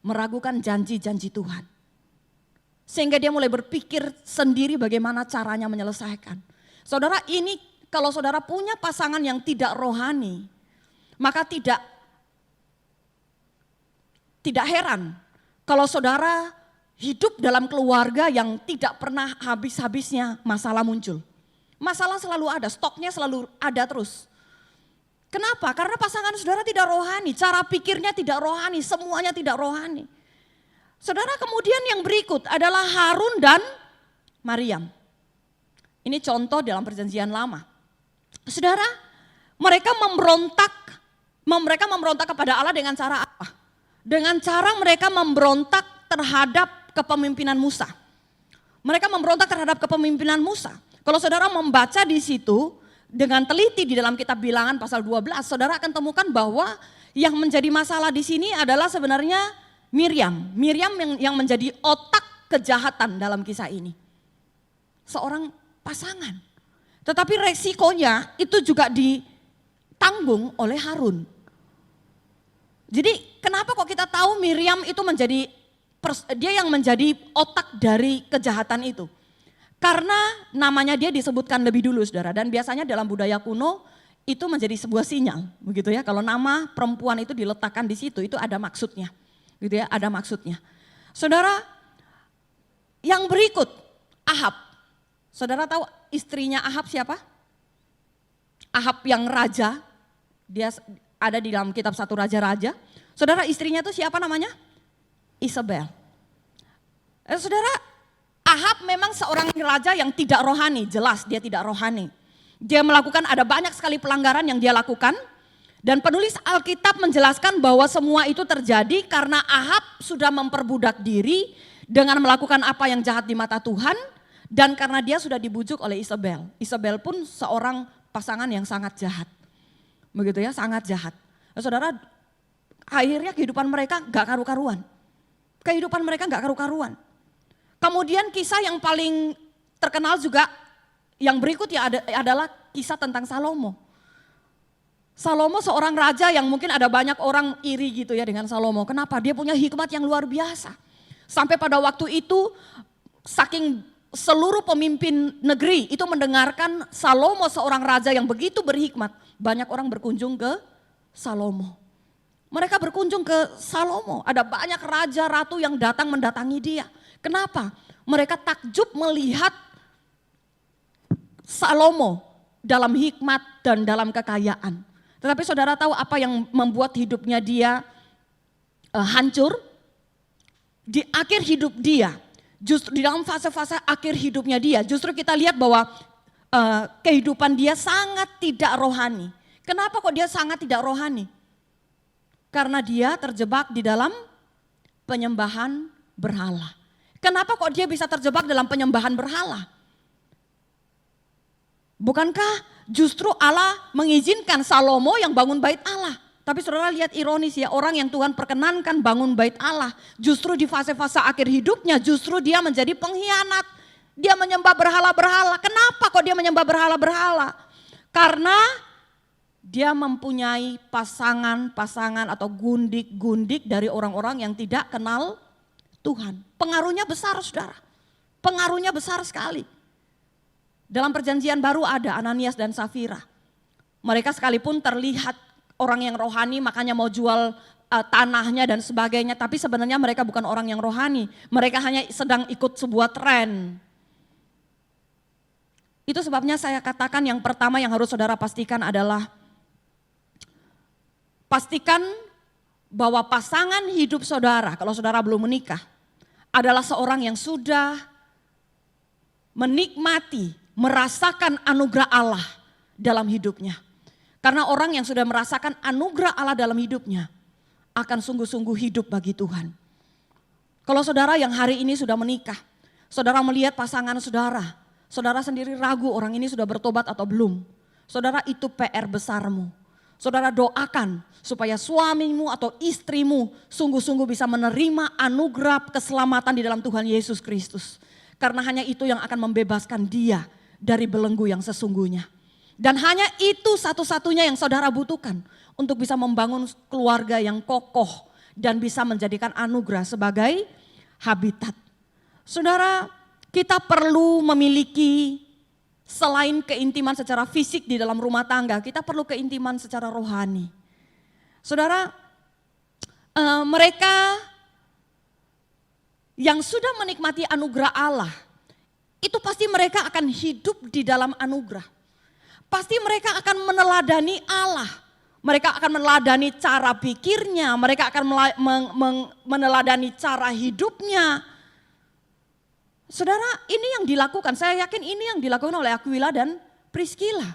Meragukan janji-janji Tuhan. Sehingga dia mulai berpikir sendiri bagaimana caranya menyelesaikan. Saudara, ini kalau saudara punya pasangan yang tidak rohani, maka tidak heran kalau saudara hidup dalam keluarga yang tidak pernah habis-habisnya masalah muncul. Masalah selalu ada, stoknya selalu ada terus. Kenapa? Karena pasangan saudara tidak rohani, cara pikirnya tidak rohani, semuanya tidak rohani. Saudara, kemudian yang berikut adalah Harun dan Maryam. Ini contoh dalam perjanjian lama. Saudara, mereka memberontak kepada Allah dengan cara apa? Dengan cara mereka memberontak terhadap kepemimpinan Musa. Mereka memberontak terhadap kepemimpinan Musa. Kalau saudara membaca di situ dengan teliti di dalam kitab Bilangan pasal 12, saudara akan temukan bahwa yang menjadi masalah di sini adalah sebenarnya Miriam. Miriam yang menjadi otak kejahatan dalam kisah ini. Seorang pasangan. Tetapi resikonya itu juga ditanggung oleh Harun. Jadi kenapa kok kita tahu Miriam itu dia yang menjadi otak dari kejahatan itu? Karena namanya dia disebutkan lebih dulu, saudara. Dan biasanya dalam budaya kuno itu menjadi sebuah sinyal, begitu ya. Kalau nama perempuan itu diletakkan di situ, itu ada maksudnya, gitu ya. Ada maksudnya. Saudara, yang berikut Ahab. Saudara tahu istrinya Ahab siapa? Ahab yang raja. Dia ada di dalam kitab 1 Raja-Raja. Saudara, istrinya itu siapa namanya? Isabel. Saudara, Ahab memang seorang raja yang tidak rohani, jelas dia tidak rohani. Dia melakukan, ada banyak sekali pelanggaran yang dia lakukan. Dan penulis Alkitab menjelaskan bahwa semua itu terjadi karena Ahab sudah memperbudak diri dengan melakukan apa yang jahat di mata Tuhan. Dan karena dia sudah dibujuk oleh Isabel. Isabel pun seorang pasangan yang sangat jahat. Begitu ya, sangat jahat. Saudara, akhirnya kehidupan mereka gak karu-karuan. Kehidupan mereka gak karu-karuan. Kemudian kisah yang paling terkenal juga yang berikut ya adalah kisah tentang Salomo. Salomo seorang raja yang mungkin ada banyak orang iri gitu ya dengan Salomo. Kenapa? Dia punya hikmat yang luar biasa. Sampai pada waktu itu saking seluruh pemimpin negeri itu mendengarkan Salomo seorang raja yang begitu berhikmat. Banyak orang berkunjung ke Salomo. Mereka berkunjung ke Salomo. Ada banyak raja ratu yang datang mendatangi dia. Kenapa? Mereka takjub melihat Salomo dalam hikmat dan dalam kekayaan. Tetapi saudara tahu apa yang membuat hidupnya dia hancur? Di akhir hidup dia, justru di dalam fase-fase akhir hidupnya dia, justru kita lihat bahwa kehidupan dia sangat tidak rohani. Kenapa kok dia sangat tidak rohani? Karena dia terjebak di dalam penyembahan berhala. Kenapa kok dia bisa terjebak dalam penyembahan berhala? Bukankah justru Allah mengizinkan Salomo yang bangun bait Allah? Tapi saudara lihat ironis ya, orang yang Tuhan perkenankan bangun bait Allah, justru di fase-fase akhir hidupnya justru dia menjadi pengkhianat. Dia menyembah berhala-berhala. Kenapa kok dia menyembah berhala-berhala? Karena dia mempunyai pasangan-pasangan atau gundik-gundik dari orang-orang yang tidak kenal Tuhan. Pengaruhnya besar, saudara. Pengaruhnya besar sekali. Dalam perjanjian baru ada Ananias dan Safira. Mereka sekalipun terlihat orang yang rohani, makanya mau jual tanahnya dan sebagainya. Tapi sebenarnya mereka bukan orang yang rohani. Mereka hanya sedang ikut sebuah tren. Itu sebabnya saya katakan yang pertama yang harus saudara pastikan adalah pastikan bahwa pasangan hidup saudara, kalau saudara belum menikah, adalah seorang yang sudah menikmati, merasakan anugerah Allah dalam hidupnya. Karena orang yang sudah merasakan anugerah Allah dalam hidupnya akan sungguh-sungguh hidup bagi Tuhan. Kalau saudara yang hari ini sudah menikah, saudara melihat pasangan saudara, saudara sendiri ragu orang ini sudah bertobat atau belum. Saudara, itu PR besarmu. Saudara doakan supaya suamimu atau istrimu sungguh-sungguh bisa menerima anugerah keselamatan di dalam Tuhan Yesus Kristus. Karena hanya itu yang akan membebaskan dia dari belenggu yang sesungguhnya. Dan hanya itu satu-satunya yang saudara butuhkan untuk bisa membangun keluarga yang kokoh dan bisa menjadikan anugerah sebagai habitat. Saudara, kita perlu memiliki selain keintiman secara fisik di dalam rumah tangga, kita perlu keintiman secara rohani. Saudara, mereka yang sudah menikmati anugerah Allah, itu pasti mereka akan hidup di dalam anugerah. Pasti mereka akan meneladani Allah. Mereka akan meneladani cara pikirnya, mereka akan meneladani cara hidupnya. Saudara, ini yang dilakukan, saya yakin ini yang dilakukan oleh Aquila dan Priscilla.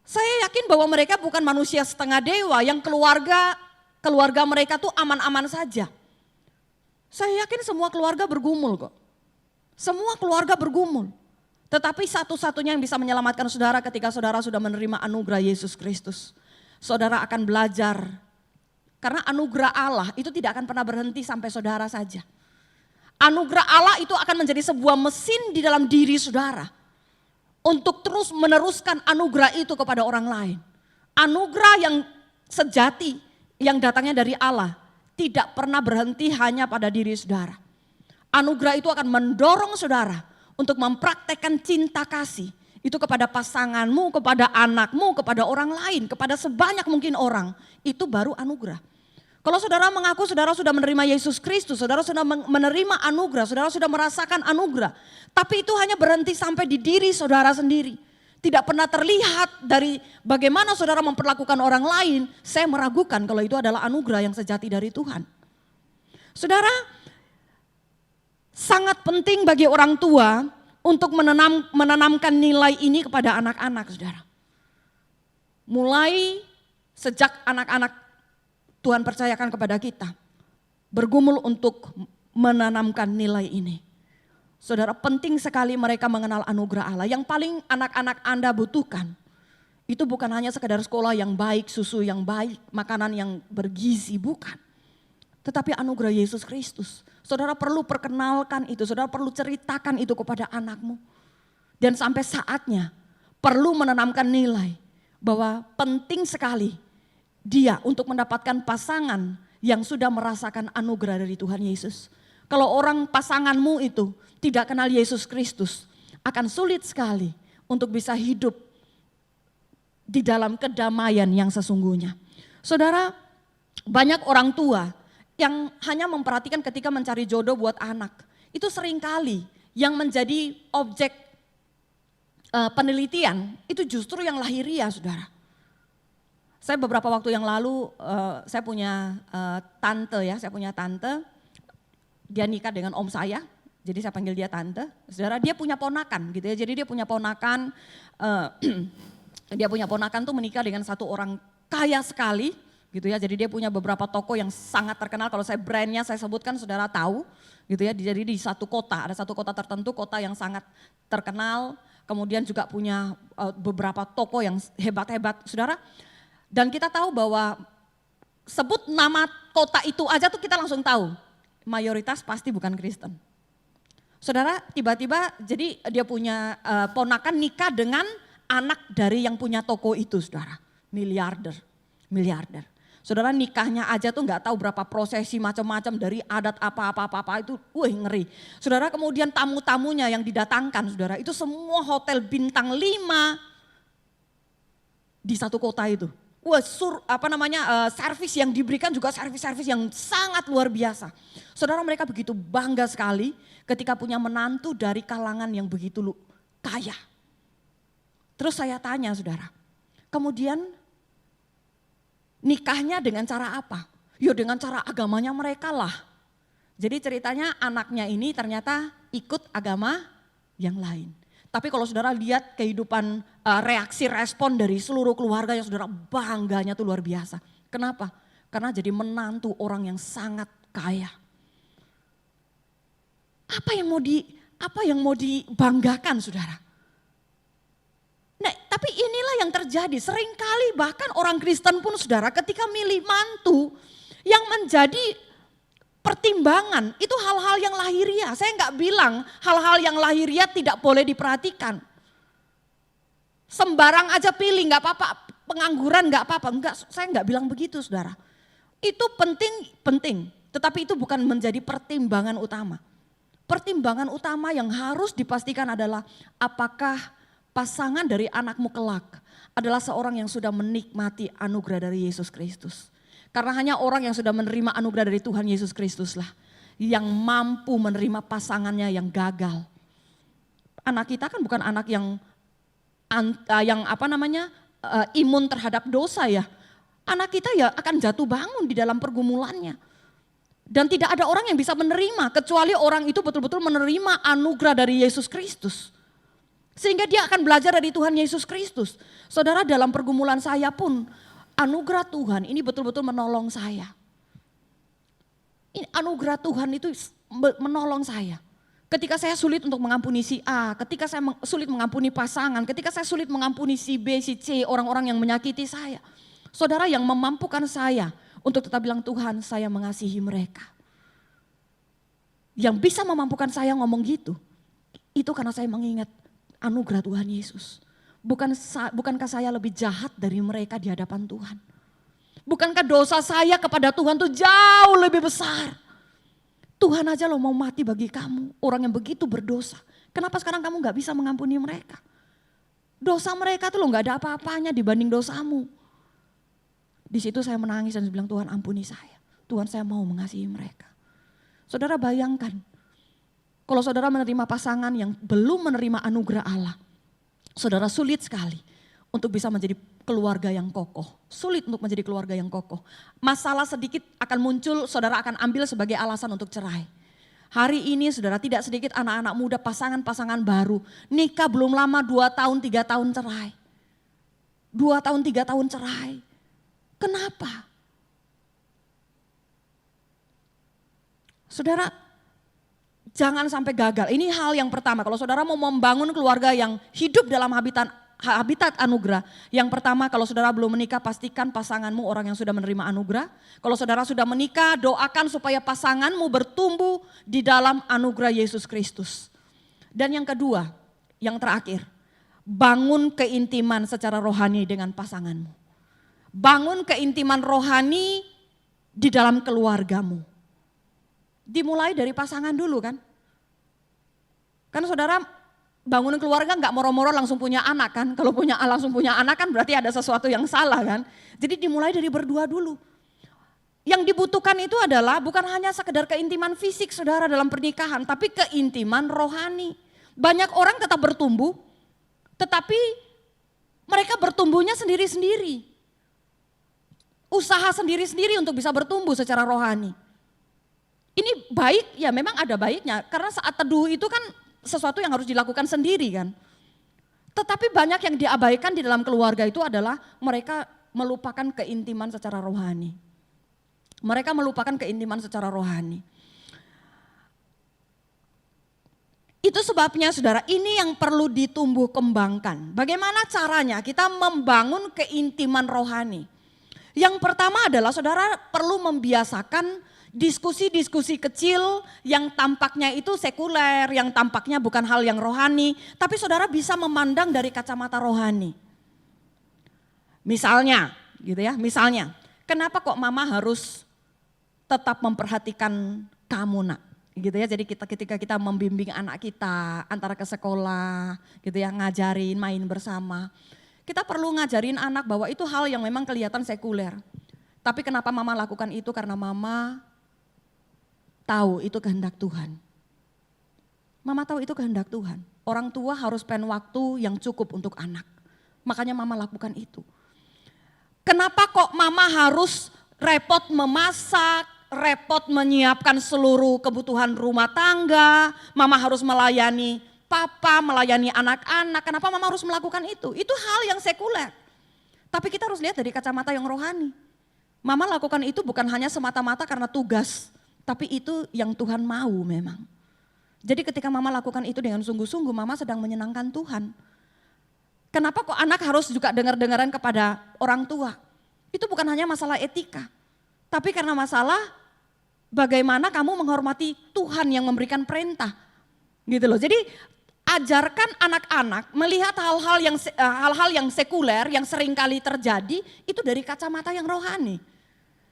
Saya yakin bahwa mereka bukan manusia setengah dewa yang keluarga mereka tuh aman-aman saja. Saya yakin semua keluarga bergumul kok. Semua keluarga bergumul. Tetapi satu-satunya yang bisa menyelamatkan saudara ketika saudara sudah menerima anugerah Yesus Kristus. Saudara akan belajar. Karena anugerah Allah itu tidak akan pernah berhenti sampai saudara saja. Anugerah Allah itu akan menjadi sebuah mesin di dalam diri saudara. Untuk terus meneruskan anugerah itu kepada orang lain. Anugerah yang sejati yang datangnya dari Allah tidak pernah berhenti hanya pada diri saudara. Anugerah itu akan mendorong saudara untuk mempraktekkan cinta kasih. Itu kepada pasanganmu, kepada anakmu, kepada orang lain, kepada sebanyak mungkin orang. Itu baru anugerah. Kalau saudara mengaku saudara sudah menerima Yesus Kristus, saudara sudah menerima anugerah, saudara sudah merasakan anugerah. Tapi itu hanya berhenti sampai di diri saudara sendiri. Tidak pernah terlihat dari bagaimana saudara memperlakukan orang lain. Saya meragukan kalau itu adalah anugerah yang sejati dari Tuhan. Saudara, sangat penting bagi orang tua untuk menanamkan nilai ini kepada anak-anak saudara. Mulai sejak anak-anak Tuhan percayakan kepada kita, bergumul untuk menanamkan nilai ini. Saudara, penting sekali mereka mengenal anugerah Allah. Yang paling anak-anak Anda butuhkan, itu bukan hanya sekedar sekolah yang baik, susu yang baik, makanan yang bergizi, bukan. Tetapi anugerah Yesus Kristus. Saudara perlu perkenalkan itu, saudara perlu ceritakan itu kepada anakmu. Dan sampai saatnya perlu menanamkan nilai bahwa penting sekali dia untuk mendapatkan pasangan yang sudah merasakan anugerah dari Tuhan Yesus. Kalau orang pasanganmu itu tidak kenal Yesus Kristus, akan sulit sekali untuk bisa hidup di dalam kedamaian yang sesungguhnya. Saudara, banyak orang tua yang hanya memperhatikan ketika mencari jodoh buat anak. Itu seringkali yang menjadi objek penelitian, itu justru yang lahiriah, saudara. Saya beberapa waktu yang lalu, saya punya tante ya, dia nikah dengan om saya, jadi saya panggil dia tante. Saudara, dia punya ponakan gitu ya, jadi dia punya ponakan, tuh menikah dengan satu orang kaya sekali gitu ya, jadi dia punya beberapa toko yang sangat terkenal, kalau saya brandnya saya sebutkan saudara tahu gitu ya, jadi di satu kota, ada satu kota tertentu, kota yang sangat terkenal, kemudian juga punya beberapa toko yang hebat-hebat saudara. Dan kita tahu bahwa sebut nama kota itu aja tuh kita langsung tahu. Mayoritas pasti bukan Kristen. Saudara, tiba-tiba jadi dia punya ponakan nikah dengan anak dari yang punya toko itu, saudara. miliarder. Saudara nikahnya aja tuh nggak tahu berapa prosesi macam-macam dari adat apa itu, ngeri. Saudara kemudian tamu-tamunya yang didatangkan, saudara itu semua hotel bintang 5 di satu kota itu. Servis yang diberikan juga servis-servis yang sangat luar biasa. Saudara mereka begitu bangga sekali ketika punya menantu dari kalangan yang begitu kaya. Terus saya tanya saudara, kemudian nikahnya dengan cara apa? Ya dengan cara agamanya mereka lah. Jadi ceritanya anaknya ini ternyata ikut agama yang lain. Tapi kalau saudara lihat kehidupan reaksi respon dari seluruh keluarga yang saudara bangganya tuh luar biasa. Kenapa? Karena jadi menantu orang yang sangat kaya. Apa yang mau dibanggakan saudara? Nah, tapi inilah yang terjadi. Seringkali bahkan orang Kristen pun saudara ketika milih mantu yang menjadi pertimbangan itu hal-hal yang lahiriah. Saya nggak bilang hal-hal yang lahiriah tidak boleh diperhatikan. Sembarang aja pilih nggak apa-apa, pengangguran nggak apa-apa. Enggak, saya nggak bilang begitu saudara. Itu penting, tetapi itu bukan menjadi pertimbangan utama. Pertimbangan utama yang harus dipastikan adalah apakah pasangan dari anakmu kelak adalah seorang yang sudah menikmati anugerah dari Yesus Kristus. Karena hanya orang yang sudah menerima anugerah dari Tuhan Yesus Kristus lah yang mampu menerima pasangannya yang gagal. Anak kita kan bukan anak yang imun terhadap dosa ya. Anak kita ya akan jatuh bangun di dalam pergumulannya. Dan tidak ada orang yang bisa menerima kecuali orang itu betul-betul menerima anugerah dari Yesus Kristus. Sehingga dia akan belajar dari Tuhan Yesus Kristus. Saudara dalam pergumulan saya pun anugerah Tuhan ini betul-betul menolong saya. Ini anugerah Tuhan itu menolong saya. Ketika saya sulit untuk mengampuni si A, ketika saya sulit mengampuni pasangan, ketika saya sulit mengampuni si B, si C, orang-orang yang menyakiti saya. Saudara yang memampukan saya untuk tetap bilang Tuhan saya mengasihi mereka. Yang bisa memampukan saya ngomong gitu, itu karena saya mengingat anugerah Tuhan Yesus. Bukankah saya lebih jahat dari mereka di hadapan Tuhan? Bukankah dosa saya kepada Tuhan itu jauh lebih besar? Tuhan aja loh mau mati bagi kamu, orang yang begitu berdosa. Kenapa sekarang kamu gak bisa mengampuni mereka? Dosa mereka tuh loh gak ada apa-apanya dibanding dosamu. Di situ saya menangis dan bilang Tuhan ampuni saya. Tuhan saya mau mengasihi mereka. Saudara bayangkan, kalau saudara menerima pasangan yang belum menerima anugerah Allah, saudara sulit sekali untuk bisa menjadi keluarga yang kokoh. Sulit untuk menjadi keluarga yang kokoh. Masalah sedikit akan muncul, saudara akan ambil sebagai alasan untuk cerai. Hari ini saudara tidak sedikit anak-anak muda, pasangan-pasangan baru. Nikah belum lama 2 tahun, 3 tahun cerai. 2 tahun, 3 tahun cerai. Kenapa? Saudara, jangan sampai gagal. Ini hal yang pertama. Kalau saudara mau membangun keluarga yang hidup dalam habitat anugerah. Yang pertama, kalau saudara belum menikah, pastikan pasanganmu orang yang sudah menerima anugerah. Kalau saudara sudah menikah, doakan supaya pasanganmu bertumbuh di dalam anugerah Yesus Kristus. Dan yang kedua, yang terakhir, bangun keintiman secara rohani dengan pasanganmu. Bangun keintiman rohani di dalam keluargamu. Dimulai dari pasangan dulu kan. Kan saudara bangun keluarga gak moro-moro langsung punya anak kan. Kalau langsung punya anak kan berarti ada sesuatu yang salah kan. Jadi dimulai dari berdua dulu. Yang dibutuhkan itu adalah bukan hanya sekedar keintiman fisik saudara dalam pernikahan. Tapi keintiman rohani. Banyak orang tetap bertumbuh. Tetapi mereka bertumbuhnya sendiri-sendiri. Usaha sendiri-sendiri untuk bisa bertumbuh secara rohani. Ini baik, ya memang ada baiknya. Karena saat teduh itu kan sesuatu yang harus dilakukan sendiri kan. Tetapi banyak yang diabaikan di dalam keluarga itu adalah mereka melupakan keintiman secara rohani. Mereka melupakan keintiman secara rohani. Itu sebabnya saudara, ini yang perlu ditumbuh kembangkan. Bagaimana caranya kita membangun keintiman rohani? Yang pertama adalah saudara perlu membiasakan diskusi-diskusi kecil yang tampaknya itu sekuler, yang tampaknya bukan hal yang rohani, tapi saudara bisa memandang dari kacamata rohani. Misalnya, gitu ya, misalnya, kenapa kok mama harus tetap memperhatikan kamu nak? Gitu ya, jadi ketika kita membimbing anak kita antara ke sekolah, gitu ya, ngajarin, main bersama. Kita perlu ngajarin anak bahwa itu hal yang memang kelihatan sekuler. Tapi kenapa mama lakukan itu? Karena mama tahu itu kehendak Tuhan. Mama tahu itu kehendak Tuhan. Orang tua harus spend waktu yang cukup untuk anak. Makanya mama lakukan itu. Kenapa kok mama harus repot memasak, repot menyiapkan seluruh kebutuhan rumah tangga, mama harus melayani papa, melayani anak-anak. Kenapa mama harus melakukan itu? Itu hal yang sekuler. Tapi kita harus lihat dari kacamata yang rohani. Mama lakukan itu bukan hanya semata-mata karena tugas, tapi itu yang Tuhan mau memang. Jadi ketika mama lakukan itu dengan sungguh-sungguh, mama sedang menyenangkan Tuhan. Kenapa kok anak harus juga dengar-dengaran kepada orang tua? Itu bukan hanya masalah etika, tapi karena masalah bagaimana kamu menghormati Tuhan yang memberikan perintah. Gitu loh. Jadi ajarkan anak-anak melihat hal-hal yang sekuler yang seringkali terjadi itu dari kacamata yang rohani.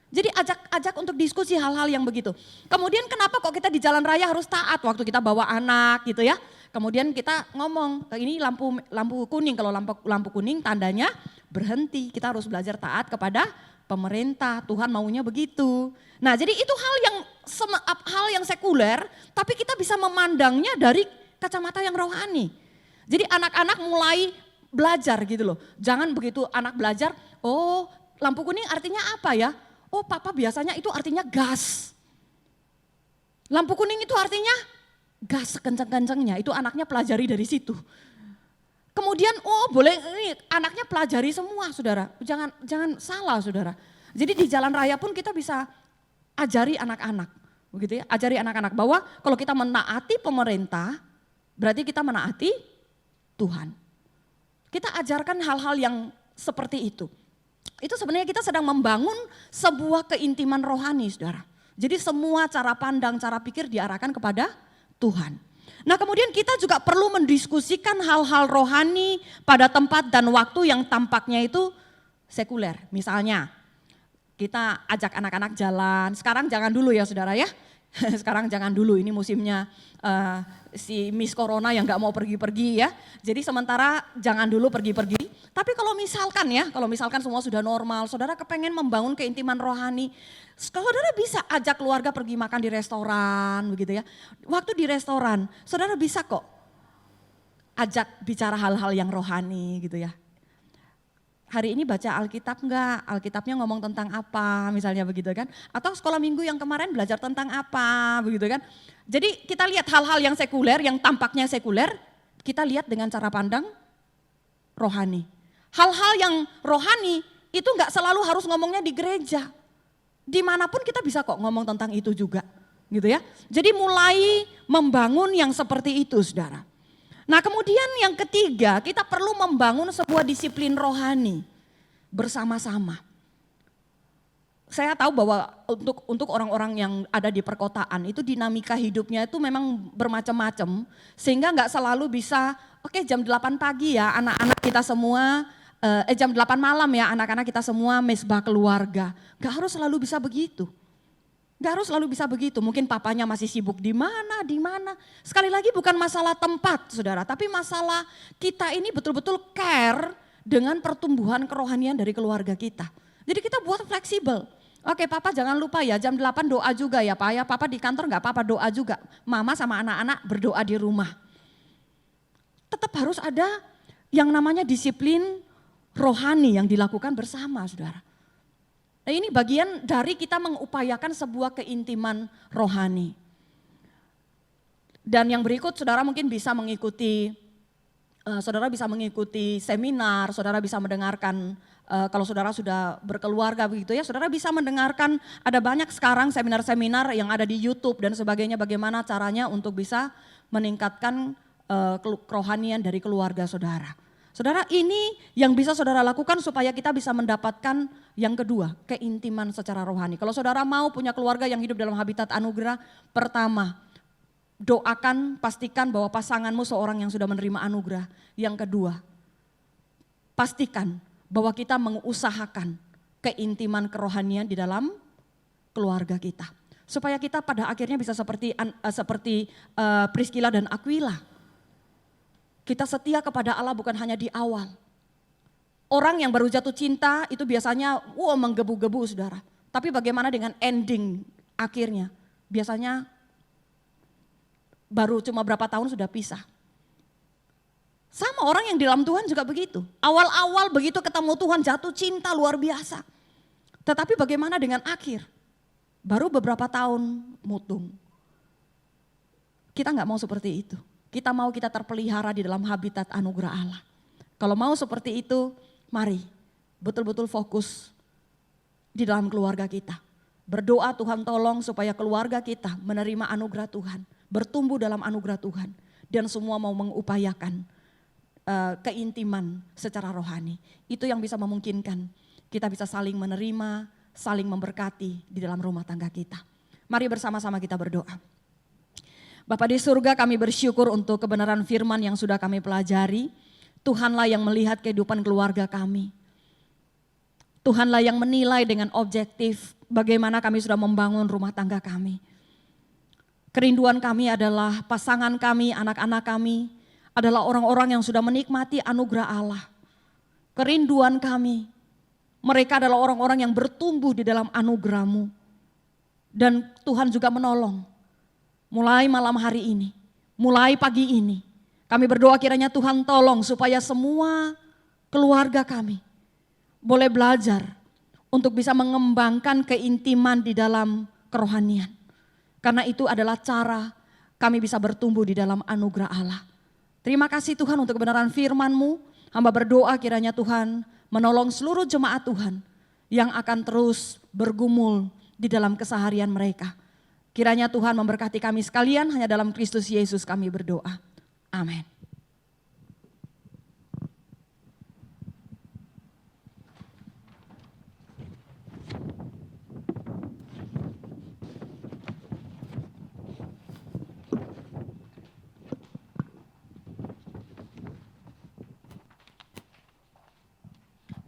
Jadi ajak untuk diskusi hal-hal yang begitu. Kemudian kenapa kok kita di jalan raya harus taat waktu kita bawa anak gitu ya. Kemudian kita ngomong, ini lampu kuning, kalau lampu kuning tandanya berhenti. Kita harus belajar taat kepada pemerintah, Tuhan maunya begitu. Nah jadi itu hal yang sekuler, tapi kita bisa memandangnya dari kacamata yang rohani. Jadi anak-anak mulai belajar gitu loh. Jangan begitu anak belajar, oh lampu kuning artinya apa ya? Oh papa biasanya itu artinya gas. Lampu kuning itu artinya gas sekencang-kencangnya, itu anaknya pelajari dari situ. Kemudian boleh ini anaknya pelajari semua saudara, jangan salah saudara. Jadi di jalan raya pun kita bisa ajari anak-anak, begitu ya, ajari anak-anak bahwa kalau kita menaati pemerintah, berarti kita menaati Tuhan. Kita ajarkan hal-hal yang seperti itu. Itu sebenarnya kita sedang membangun sebuah keintiman rohani saudara. Jadi semua cara pandang, cara pikir diarahkan kepada Tuhan. Nah kemudian kita juga perlu mendiskusikan hal-hal rohani pada tempat dan waktu yang tampaknya itu sekuler. Misalnya kita ajak anak-anak jalan, sekarang jangan dulu ya saudara ya. Sekarang jangan dulu, ini musimnya si Miss Corona yang gak mau pergi-pergi ya. Jadi sementara jangan dulu pergi-pergi. Tapi kalau misalkan semua sudah normal, saudara kepengen membangun keintiman rohani, saudara bisa ajak keluarga pergi makan di restoran begitu ya. Waktu di restoran, saudara bisa kok ajak bicara hal-hal yang rohani gitu ya. Hari ini baca Alkitab enggak? Alkitabnya ngomong tentang apa misalnya begitu kan. Atau sekolah minggu yang kemarin belajar tentang apa begitu kan. Jadi kita lihat hal-hal yang sekuler, yang tampaknya sekuler, kita lihat dengan cara pandang rohani. Hal-hal yang rohani itu enggak selalu harus ngomongnya di gereja. Dimanapun kita bisa kok ngomong tentang itu juga gitu ya. Jadi mulai membangun yang seperti itu saudara. Nah kemudian yang ketiga, kita perlu membangun sebuah disiplin rohani bersama-sama. Saya tahu bahwa untuk orang-orang yang ada di perkotaan itu dinamika hidupnya itu memang bermacam-macam. Sehingga nggak selalu bisa, oke jam 8 pagi ya anak-anak kita semua, jam 8 malam ya anak-anak kita semua mesbah keluarga. Nggak harus selalu bisa begitu. Gak harus selalu bisa begitu, mungkin papanya masih sibuk di mana. Sekali lagi bukan masalah tempat saudara, tapi masalah kita ini betul-betul care dengan pertumbuhan kerohanian dari keluarga kita. Jadi kita buat fleksibel. Oke papa jangan lupa ya jam 8 doa juga ya pak ya, papa di kantor gak apa-apa doa juga. Mama sama anak-anak berdoa di rumah. Tetap harus ada yang namanya disiplin rohani yang dilakukan bersama saudara. Nah ini bagian dari kita mengupayakan sebuah keintiman rohani. Dan yang berikut saudara mungkin bisa mengikuti seminar, saudara bisa mendengarkan kalau saudara sudah berkeluarga begitu ya, saudara bisa mendengarkan ada banyak sekarang seminar-seminar yang ada di YouTube dan sebagainya bagaimana caranya untuk bisa meningkatkan kerohanian dari keluarga saudara. Saudara ini yang bisa saudara lakukan supaya kita bisa mendapatkan yang kedua, keintiman secara rohani. Kalau saudara mau punya keluarga yang hidup dalam habitat anugerah, pertama, doakan, pastikan bahwa pasanganmu seorang yang sudah menerima anugerah. Yang kedua, pastikan bahwa kita mengusahakan keintiman kerohanian di dalam keluarga kita. Supaya kita pada akhirnya bisa seperti Priscilla dan Aquila. Kita setia kepada Allah bukan hanya di awal. Orang yang baru jatuh cinta itu biasanya menggebu-gebu saudara. Tapi bagaimana dengan ending akhirnya? Biasanya baru cuma berapa tahun sudah pisah. Sama orang yang di dalam Tuhan juga begitu. Awal-awal begitu ketemu Tuhan jatuh cinta luar biasa. Tetapi bagaimana dengan akhir? Baru beberapa tahun mutung. Kita nggak mau seperti itu. Kita mau kita terpelihara di dalam habitat anugerah Allah. Kalau mau seperti itu, mari betul-betul fokus di dalam keluarga kita. Berdoa Tuhan tolong supaya keluarga kita menerima anugerah Tuhan. Bertumbuh dalam anugerah Tuhan. Dan semua mau mengupayakan keintiman secara rohani. Itu yang bisa memungkinkan kita bisa saling menerima, saling memberkati di dalam rumah tangga kita. Mari bersama-sama kita berdoa. Bapa di surga, kami bersyukur untuk kebenaran firman yang sudah kami pelajari. Tuhanlah yang melihat kehidupan keluarga kami. Tuhanlah yang menilai dengan objektif bagaimana kami sudah membangun rumah tangga kami. Kerinduan kami adalah pasangan kami, anak-anak kami adalah orang-orang yang sudah menikmati anugerah Allah. Kerinduan kami, mereka adalah orang-orang yang bertumbuh di dalam anugerah-Mu. Dan Tuhan juga menolong. Mulai malam hari ini, mulai pagi ini, kami berdoa kiranya Tuhan tolong supaya semua keluarga kami boleh belajar untuk bisa mengembangkan keintiman di dalam kerohanian. Karena itu adalah cara kami bisa bertumbuh di dalam anugerah Allah. Terima kasih Tuhan untuk kebenaran firman-Mu. Hamba berdoa kiranya Tuhan menolong seluruh jemaat Tuhan yang akan terus bergumul di dalam keseharian mereka. Kiranya Tuhan memberkati kami sekalian, hanya dalam Kristus Yesus kami berdoa. Amin.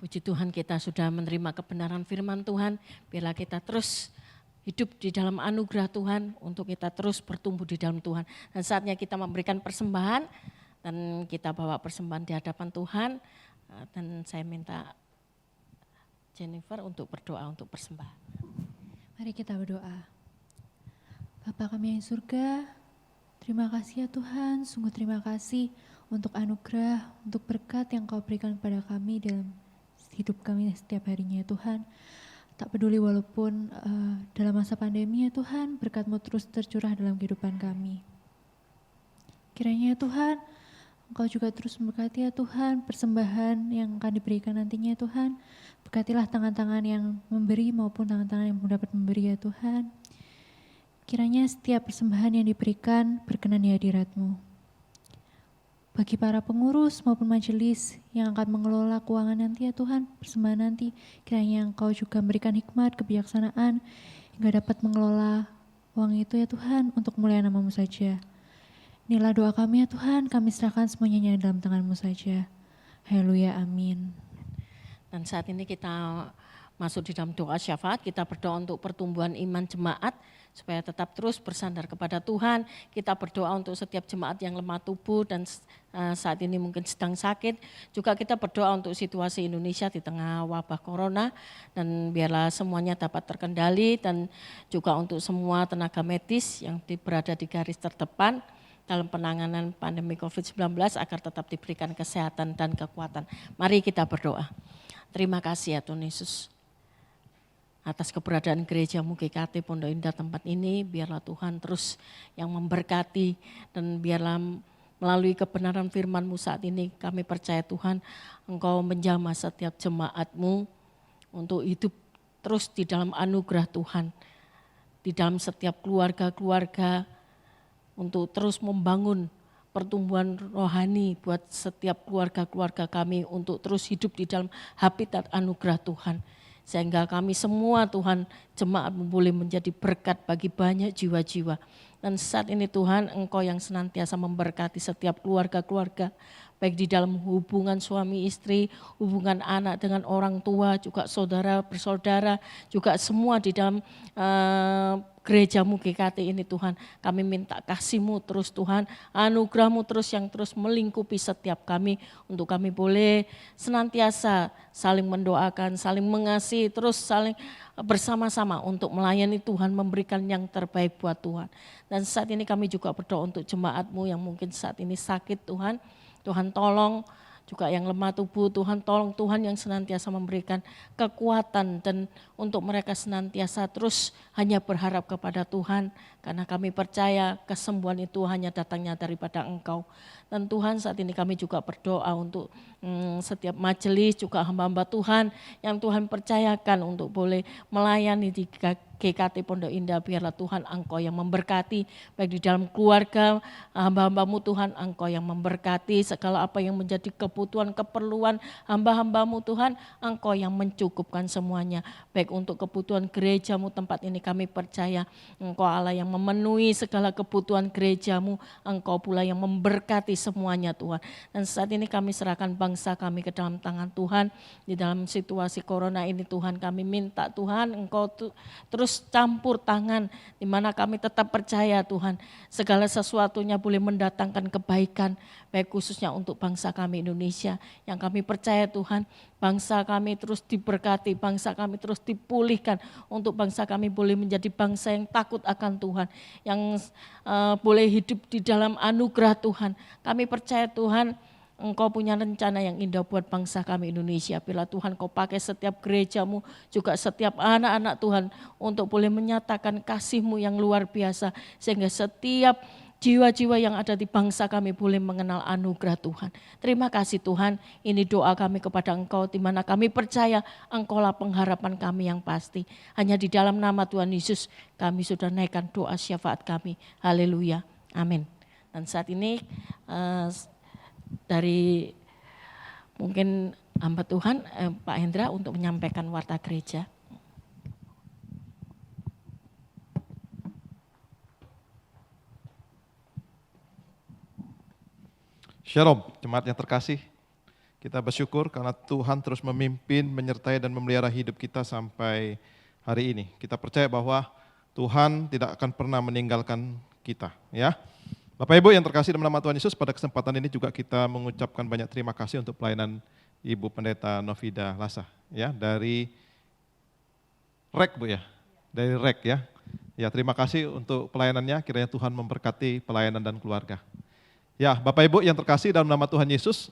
Puji Tuhan, kita sudah menerima kebenaran firman Tuhan. Biarlah kita terus hidup di dalam anugerah Tuhan untuk kita terus bertumbuh di dalam Tuhan. Dan saatnya kita memberikan persembahan dan kita bawa persembahan di hadapan Tuhan. Dan saya minta Jennifer untuk berdoa untuk persembahan. Mari kita berdoa. Bapa kami yang di surga, terima kasih ya Tuhan, sungguh terima kasih untuk anugerah, untuk berkat yang Kau berikan kepada kami dalam hidup kami setiap harinya ya Tuhan. Tak peduli walaupun dalam masa pandemi ya Tuhan, berkat-Mu terus tercurah dalam kehidupan kami. Kiranya ya Tuhan, Engkau juga terus memberkati ya Tuhan, persembahan yang akan diberikan nantinya ya Tuhan. Berkatilah tangan-tangan yang memberi maupun tangan-tangan yang mendapat memberi ya Tuhan. Kiranya setiap persembahan yang diberikan berkenan di hadirat-Mu. Bagi para pengurus maupun majelis yang akan mengelola keuangan nanti ya Tuhan, persembahan nanti, kiranya Engkau juga memberikan hikmat, kebijaksanaan, hingga dapat mengelola uang itu ya Tuhan, untuk kemuliaan nama-Mu saja. Inilah doa kami ya Tuhan, kami serahkan semuanya dalam tangan-Mu saja. Haleluya, amin. Dan saat ini kita masuk di dalam doa syafaat, kita berdoa untuk pertumbuhan iman jemaat, supaya tetap terus bersandar kepada Tuhan. Kita berdoa untuk setiap jemaat yang lemah tubuh dan saat ini mungkin sedang sakit. Juga kita berdoa untuk situasi Indonesia di tengah wabah corona, dan biarlah semuanya dapat terkendali, dan juga untuk semua tenaga medis yang berada di garis terdepan dalam penanganan pandemi COVID-19 agar tetap diberikan kesehatan dan kekuatan. Mari kita berdoa. Terima kasih ya Tuhan Yesus atas keberadaan gereja-Mu GKT Pondok Indah tempat ini. Biarlah Tuhan terus yang memberkati, dan biarlah melalui kebenaran firman-Mu saat ini kami percaya Tuhan Engkau menjamah setiap jemaat-Mu untuk hidup terus di dalam anugerah Tuhan, di dalam setiap keluarga-keluarga, untuk terus membangun pertumbuhan rohani buat setiap keluarga-keluarga kami, untuk terus hidup di dalam habitat anugerah Tuhan. Sehingga kami semua Tuhan, jemaat-Mu boleh menjadi berkat bagi banyak jiwa-jiwa. Dan saat ini Tuhan, Engkau yang senantiasa memberkati setiap keluarga-keluarga, baik di dalam hubungan suami istri, hubungan anak dengan orang tua, juga saudara bersaudara, juga semua di dalam gerejamu GKT ini Tuhan. Kami minta kasih-Mu terus Tuhan, anugerah-Mu terus yang terus melingkupi setiap kami, untuk kami boleh senantiasa saling mendoakan, saling mengasihi, terus saling bersama-sama untuk melayani Tuhan, memberikan yang terbaik buat Tuhan. Dan saat ini kami juga berdoa untuk jemaat-Mu yang mungkin saat ini sakit Tuhan. Tuhan tolong, juga yang lemah tubuh, Tuhan tolong, Tuhan yang senantiasa memberikan kekuatan dan untuk mereka senantiasa terus hanya berharap kepada Tuhan, karena kami percaya kesembuhan itu hanya datangnya daripada Engkau. Dan Tuhan saat ini kami juga berdoa untuk setiap majelis, juga hamba-hamba Tuhan yang Tuhan percayakan untuk boleh melayani di GKT Pondok Indah. Biarlah Tuhan Engkau yang memberkati, baik di dalam keluarga hamba-hamba-Mu Tuhan, Engkau yang memberkati segala apa yang menjadi kebutuhan, keperluan hamba-hamba-Mu Tuhan, Engkau yang mencukupkan semuanya. Baik untuk kebutuhan gereja-Mu tempat ini kami percaya Engkau Allah yang memenuhi segala kebutuhan gereja-Mu, Engkau pula yang memberkati semuanya Tuhan. Dan saat ini kami serahkan bangsa kami ke dalam tangan Tuhan, di dalam situasi corona ini Tuhan, kami minta Tuhan Engkau terus campur tangan, di mana kami tetap percaya Tuhan segala sesuatunya boleh mendatangkan kebaikan, baik khususnya untuk bangsa kami Indonesia, yang kami percaya Tuhan bangsa kami terus diberkati, bangsa kami terus dipulihkan, untuk bangsa kami boleh menjadi bangsa yang takut akan Tuhan, yang boleh hidup di dalam anugerah Tuhan. Kami percaya Tuhan Engkau punya rencana yang indah buat bangsa kami Indonesia. Bila Tuhan Kau pakai setiap gereja-Mu, juga setiap anak-anak Tuhan untuk boleh menyatakan kasih-Mu yang luar biasa, sehingga setiap jiwa-jiwa yang ada di bangsa kami boleh mengenal anugerah Tuhan. Terima kasih Tuhan, ini doa kami kepada Engkau, di mana kami percaya Engkaulah pengharapan kami yang pasti. Hanya di dalam nama Tuhan Yesus kami sudah naikkan doa syafaat kami. Haleluya, amin. Dan saat ini dari mungkin hamba Tuhan Pak Hendra untuk menyampaikan warta gereja. Shalom, jemaat yang terkasih. Kita bersyukur karena Tuhan terus memimpin, menyertai dan memelihara hidup kita sampai hari ini. Kita percaya bahwa Tuhan tidak akan pernah meninggalkan kita, ya. Bapak Ibu yang terkasih dalam nama Tuhan Yesus, pada kesempatan ini juga kita mengucapkan banyak terima kasih untuk pelayanan Ibu Pendeta Novida Lasa, ya, dari REK Bu ya, dari REK ya. Ya, terima kasih untuk pelayanannya, kiranya Tuhan memberkati pelayanan dan keluarga. Ya, Bapak Ibu yang terkasih dalam nama Tuhan Yesus,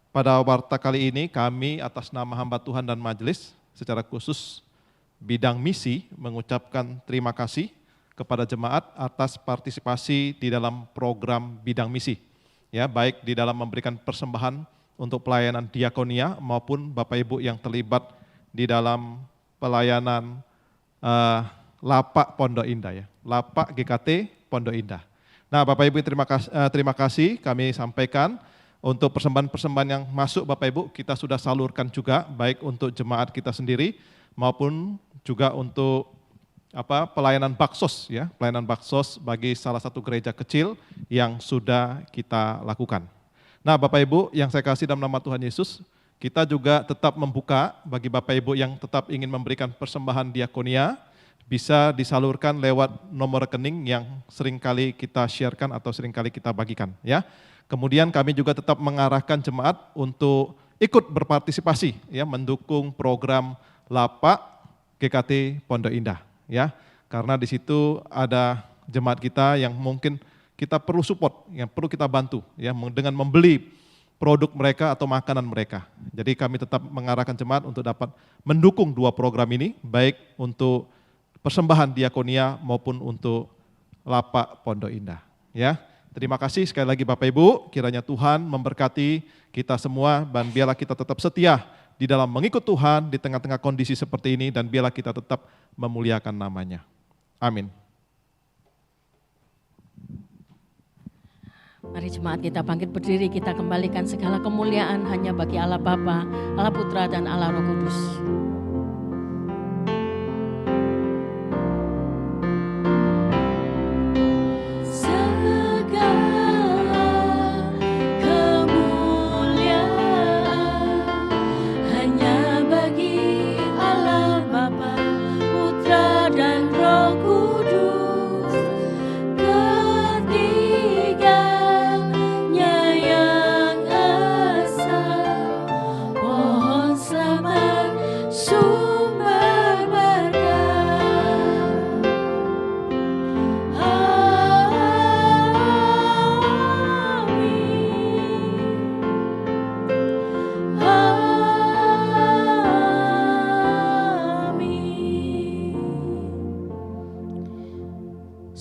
pada warta kali ini kami atas nama hamba Tuhan dan majelis, secara khusus bidang misi mengucapkan terima kasih kepada jemaat atas partisipasi di dalam program bidang misi. Ya, baik di dalam memberikan persembahan untuk pelayanan diakonia maupun Bapak Ibu yang terlibat di dalam pelayanan Lapak Pondok Indah ya. Lapak GKT Pondok Indah. Nah, Bapak Ibu terima kasih kami sampaikan untuk persembahan-persembahan yang masuk Bapak Ibu kita sudah salurkan juga baik untuk jemaat kita sendiri maupun juga untuk pelayanan baksos ya, pelayanan baksos bagi salah satu gereja kecil yang sudah kita lakukan. Nah, Bapak Ibu yang saya kasih dalam nama Tuhan Yesus, kita juga tetap membuka bagi Bapak Ibu yang tetap ingin memberikan persembahan diakonia, bisa disalurkan lewat nomor rekening yang seringkali kita sharekan atau seringkali kita bagikan ya. Kemudian kami juga tetap mengarahkan jemaat untuk ikut berpartisipasi ya, mendukung program Lapak GKT Pondok Indah. Ya, karena di situ ada jemaat kita yang mungkin kita perlu support, yang perlu kita bantu, ya, dengan membeli produk mereka atau makanan mereka. Jadi kami tetap mengarahkan jemaat untuk dapat mendukung dua program ini, baik untuk persembahan diakonia maupun untuk Lapak Pondok Indah. Ya, terima kasih sekali lagi Bapak Ibu, kiranya Tuhan memberkati kita semua dan biarlah kita tetap setia di dalam mengikut Tuhan di tengah-tengah kondisi seperti ini dan biarlah kita tetap memuliakan namanya. Amin. Mari jemaat kita bangkit berdiri, kita kembalikan segala kemuliaan hanya bagi Allah Bapa, Allah Putra dan Allah Roh Kudus. Segala kemuliaan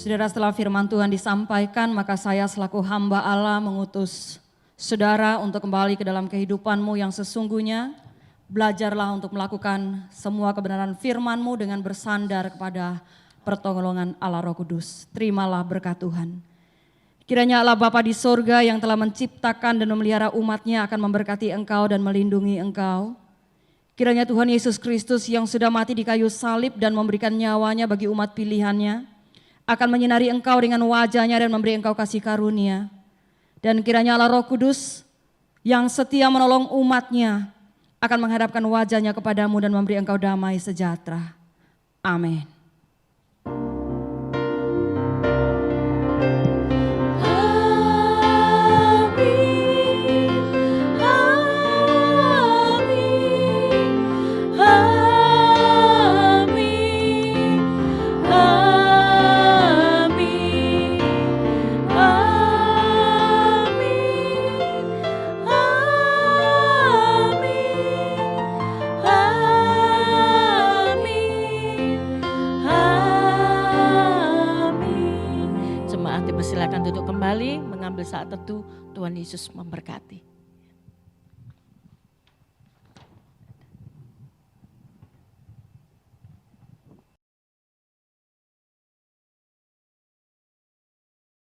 Saudara, setelah firman Tuhan disampaikan, maka saya selaku hamba Allah mengutus saudara untuk kembali ke dalam kehidupanmu yang sesungguhnya. Belajarlah untuk melakukan semua kebenaran firman-Mu dengan bersandar kepada pertolongan Allah Roh Kudus. Terimalah berkat Tuhan. Kiranya Allah Bapa di sorga yang telah menciptakan dan memelihara umat-Nya akan memberkati engkau dan melindungi engkau. Kiranya Tuhan Yesus Kristus yang sudah mati di kayu salib dan memberikan nyawanya bagi umat pilihan-Nya akan menyinari engkau dengan wajah-Nya dan memberi engkau kasih karunia. Dan kiranya Allah Roh Kudus yang setia menolong umat-Nya akan menghadapkan wajah-Nya kepadamu dan memberi engkau damai sejahtera. Amin. Silakan duduk kembali, mengambil saat teduh. Tuhan Yesus memberkati.